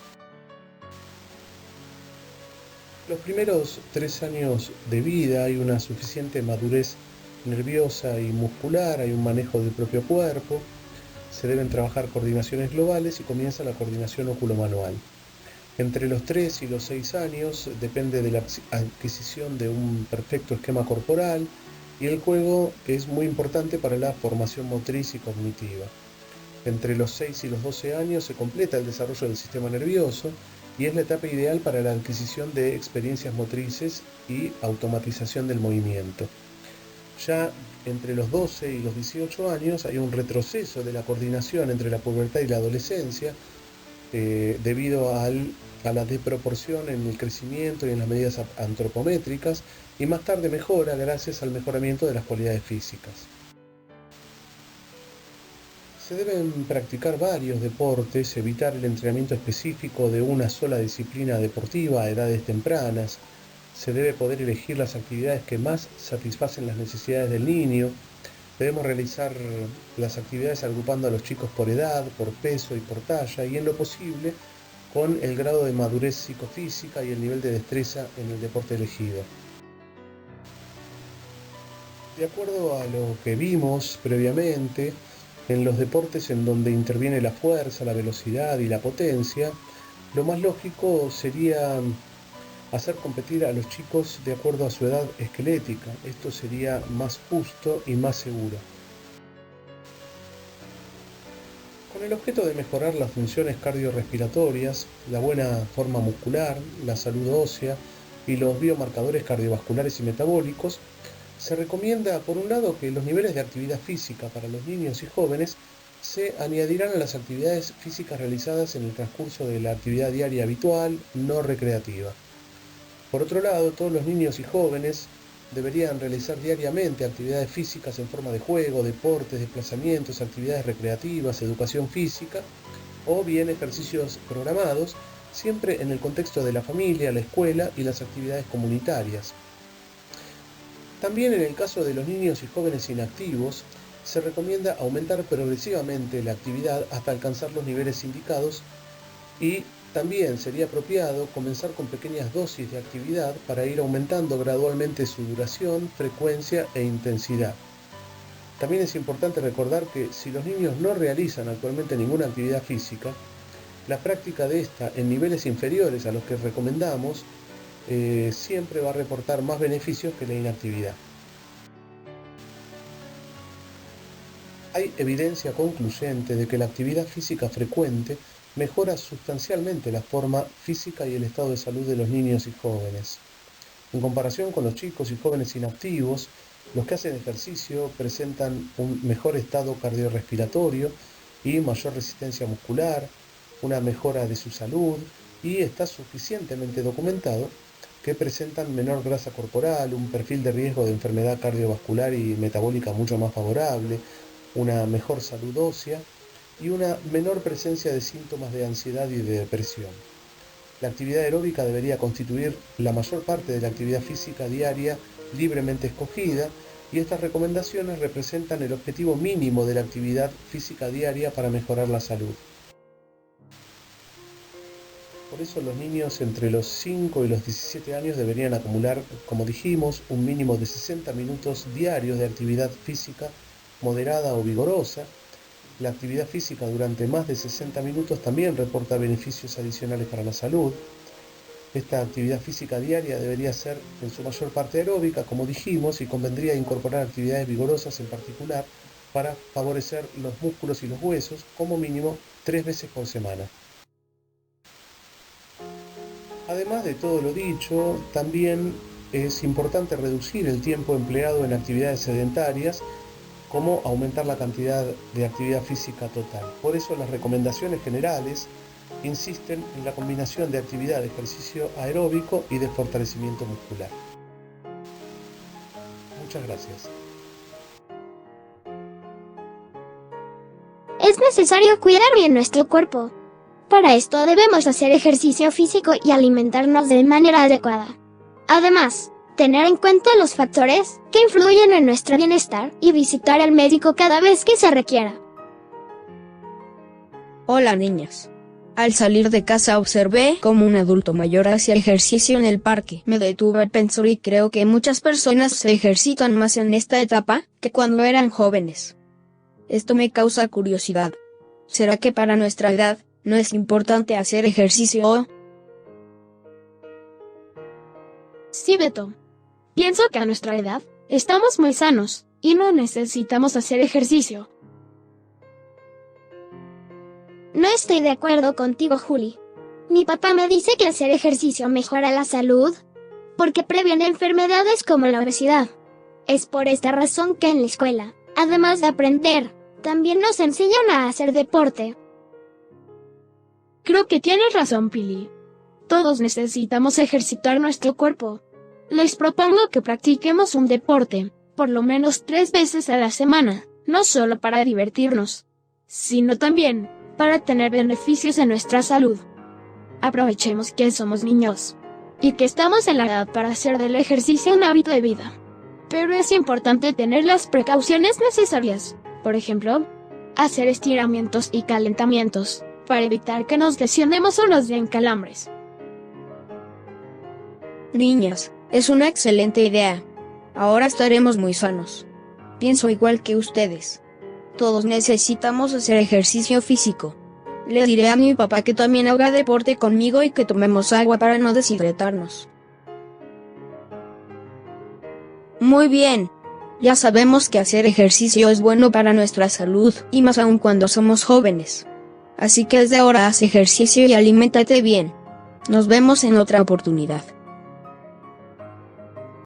Los primeros 3 años de vida hay una suficiente madurez nerviosa y muscular, hay un manejo del propio cuerpo, se deben trabajar coordinaciones globales y comienza la coordinación óculo-manual. Entre los 3 y los 6 años depende de la adquisición de un perfecto esquema corporal y el juego es muy importante para la formación motriz y cognitiva. Entre los 6 y los 12 años se completa el desarrollo del sistema nervioso y es la etapa ideal para la adquisición de experiencias motrices y automatización del movimiento. Ya entre los 12 y los 18 años hay un retroceso de la coordinación entre la pubertad y la adolescencia debido a la desproporción en el crecimiento y en las medidas antropométricas, y más tarde mejora gracias al mejoramiento de las cualidades físicas. Se deben practicar varios deportes, evitar el entrenamiento específico de una sola disciplina deportiva a edades tempranas. Se debe poder elegir las actividades que más satisfacen las necesidades del niño. Debemos realizar las actividades agrupando a los chicos por edad, por peso y por talla, y en lo posible con el grado de madurez psicofísica y el nivel de destreza en el deporte elegido. De acuerdo a lo que vimos previamente, en los deportes en donde interviene la fuerza, la velocidad y la potencia, lo más lógico sería hacer competir a los chicos de acuerdo a su edad esquelética. Esto sería más justo y más seguro. Con el objeto de mejorar las funciones cardiorrespiratorias, la buena forma muscular, la salud ósea y los biomarcadores cardiovasculares y metabólicos, se recomienda, por un lado, que los niveles de actividad física para los niños y jóvenes se añadirán a las actividades físicas realizadas en el transcurso de la actividad diaria habitual, no recreativa. Por otro lado, todos los niños y jóvenes deberían realizar diariamente actividades físicas en forma de juego, deportes, desplazamientos, actividades recreativas, educación física o bien ejercicios programados, siempre en el contexto de la familia, la escuela y las actividades comunitarias. También en el caso de los niños y jóvenes inactivos, se recomienda aumentar progresivamente la actividad hasta alcanzar los niveles indicados y también sería apropiado comenzar con pequeñas dosis de actividad para ir aumentando gradualmente su duración, frecuencia e intensidad. También es importante recordar que si los niños no realizan actualmente ninguna actividad física, la práctica de esta en niveles inferiores a los que recomendamos siempre va a reportar más beneficios que la inactividad. Hay evidencia concluyente de que la actividad física frecuente mejora sustancialmente la forma física y el estado de salud de los niños y jóvenes. En comparación con los chicos y jóvenes inactivos, los que hacen ejercicio presentan un mejor estado cardiorrespiratorio y mayor resistencia muscular, una mejora de su salud y está suficientemente documentado que presentan menor grasa corporal, un perfil de riesgo de enfermedad cardiovascular y metabólica mucho más favorable, una mejor salud ósea y una menor presencia de síntomas de ansiedad y de depresión. La actividad aeróbica debería constituir la mayor parte de la actividad física diaria libremente escogida, y estas recomendaciones representan el objetivo mínimo de la actividad física diaria para mejorar la salud. Por eso los niños entre los 5 y los 17 años deberían acumular, como dijimos, un mínimo de 60 minutos diarios de actividad física moderada o vigorosa. La actividad física durante más de 60 minutos también reporta beneficios adicionales para la salud. Esta actividad física diaria debería ser en su mayor parte aeróbica, como dijimos, y convendría incorporar actividades vigorosas en particular para favorecer los músculos y los huesos, como mínimo 3 veces por semana. Además de todo lo dicho, también es importante reducir el tiempo empleado en actividades sedentarias, como aumentar la cantidad de actividad física total. Por eso las recomendaciones generales insisten en la combinación de actividad de ejercicio aeróbico y de fortalecimiento muscular. Muchas gracias. Es necesario cuidar bien nuestro cuerpo. Para esto debemos hacer ejercicio físico y alimentarnos de manera adecuada. Además, tener en cuenta los factores que influyen en nuestro bienestar y visitar al médico cada vez que se requiera. Hola niñas. Al salir de casa observé cómo un adulto mayor hacía ejercicio en el parque. Me detuve a pensar y creo que muchas personas se ejercitan más en esta etapa que cuando eran jóvenes. Esto me causa curiosidad. ¿Será que para nuestra edad no es importante hacer ejercicio? Sí, Beto. Pienso que a nuestra edad estamos muy sanos y no necesitamos hacer ejercicio. No estoy de acuerdo contigo, Juli. Mi papá me dice que hacer ejercicio mejora la salud, porque previene enfermedades como la obesidad. Es por esta razón que en la escuela, además de aprender, también nos enseñan a hacer deporte. Creo que tienes razón, Pili. Todos necesitamos ejercitar nuestro cuerpo. Les propongo que practiquemos un deporte, por lo menos 3 veces a la semana, no solo para divertirnos, sino también para tener beneficios en nuestra salud. Aprovechemos que somos niños y que estamos en la edad para hacer del ejercicio un hábito de vida. Pero es importante tener las precauciones necesarias. Por ejemplo, hacer estiramientos y calentamientos para evitar que nos lesionemos o nos den calambres. Niñas, es una excelente idea. Ahora estaremos muy sanos. Pienso igual que ustedes. Todos necesitamos hacer ejercicio físico. Le diré a mi papá que también haga deporte conmigo y que tomemos agua para no deshidratarnos. Muy bien. Ya sabemos que hacer ejercicio es bueno para nuestra salud, y más aún cuando somos jóvenes. Así que desde ahora haz ejercicio y aliméntate bien. Nos vemos en otra oportunidad.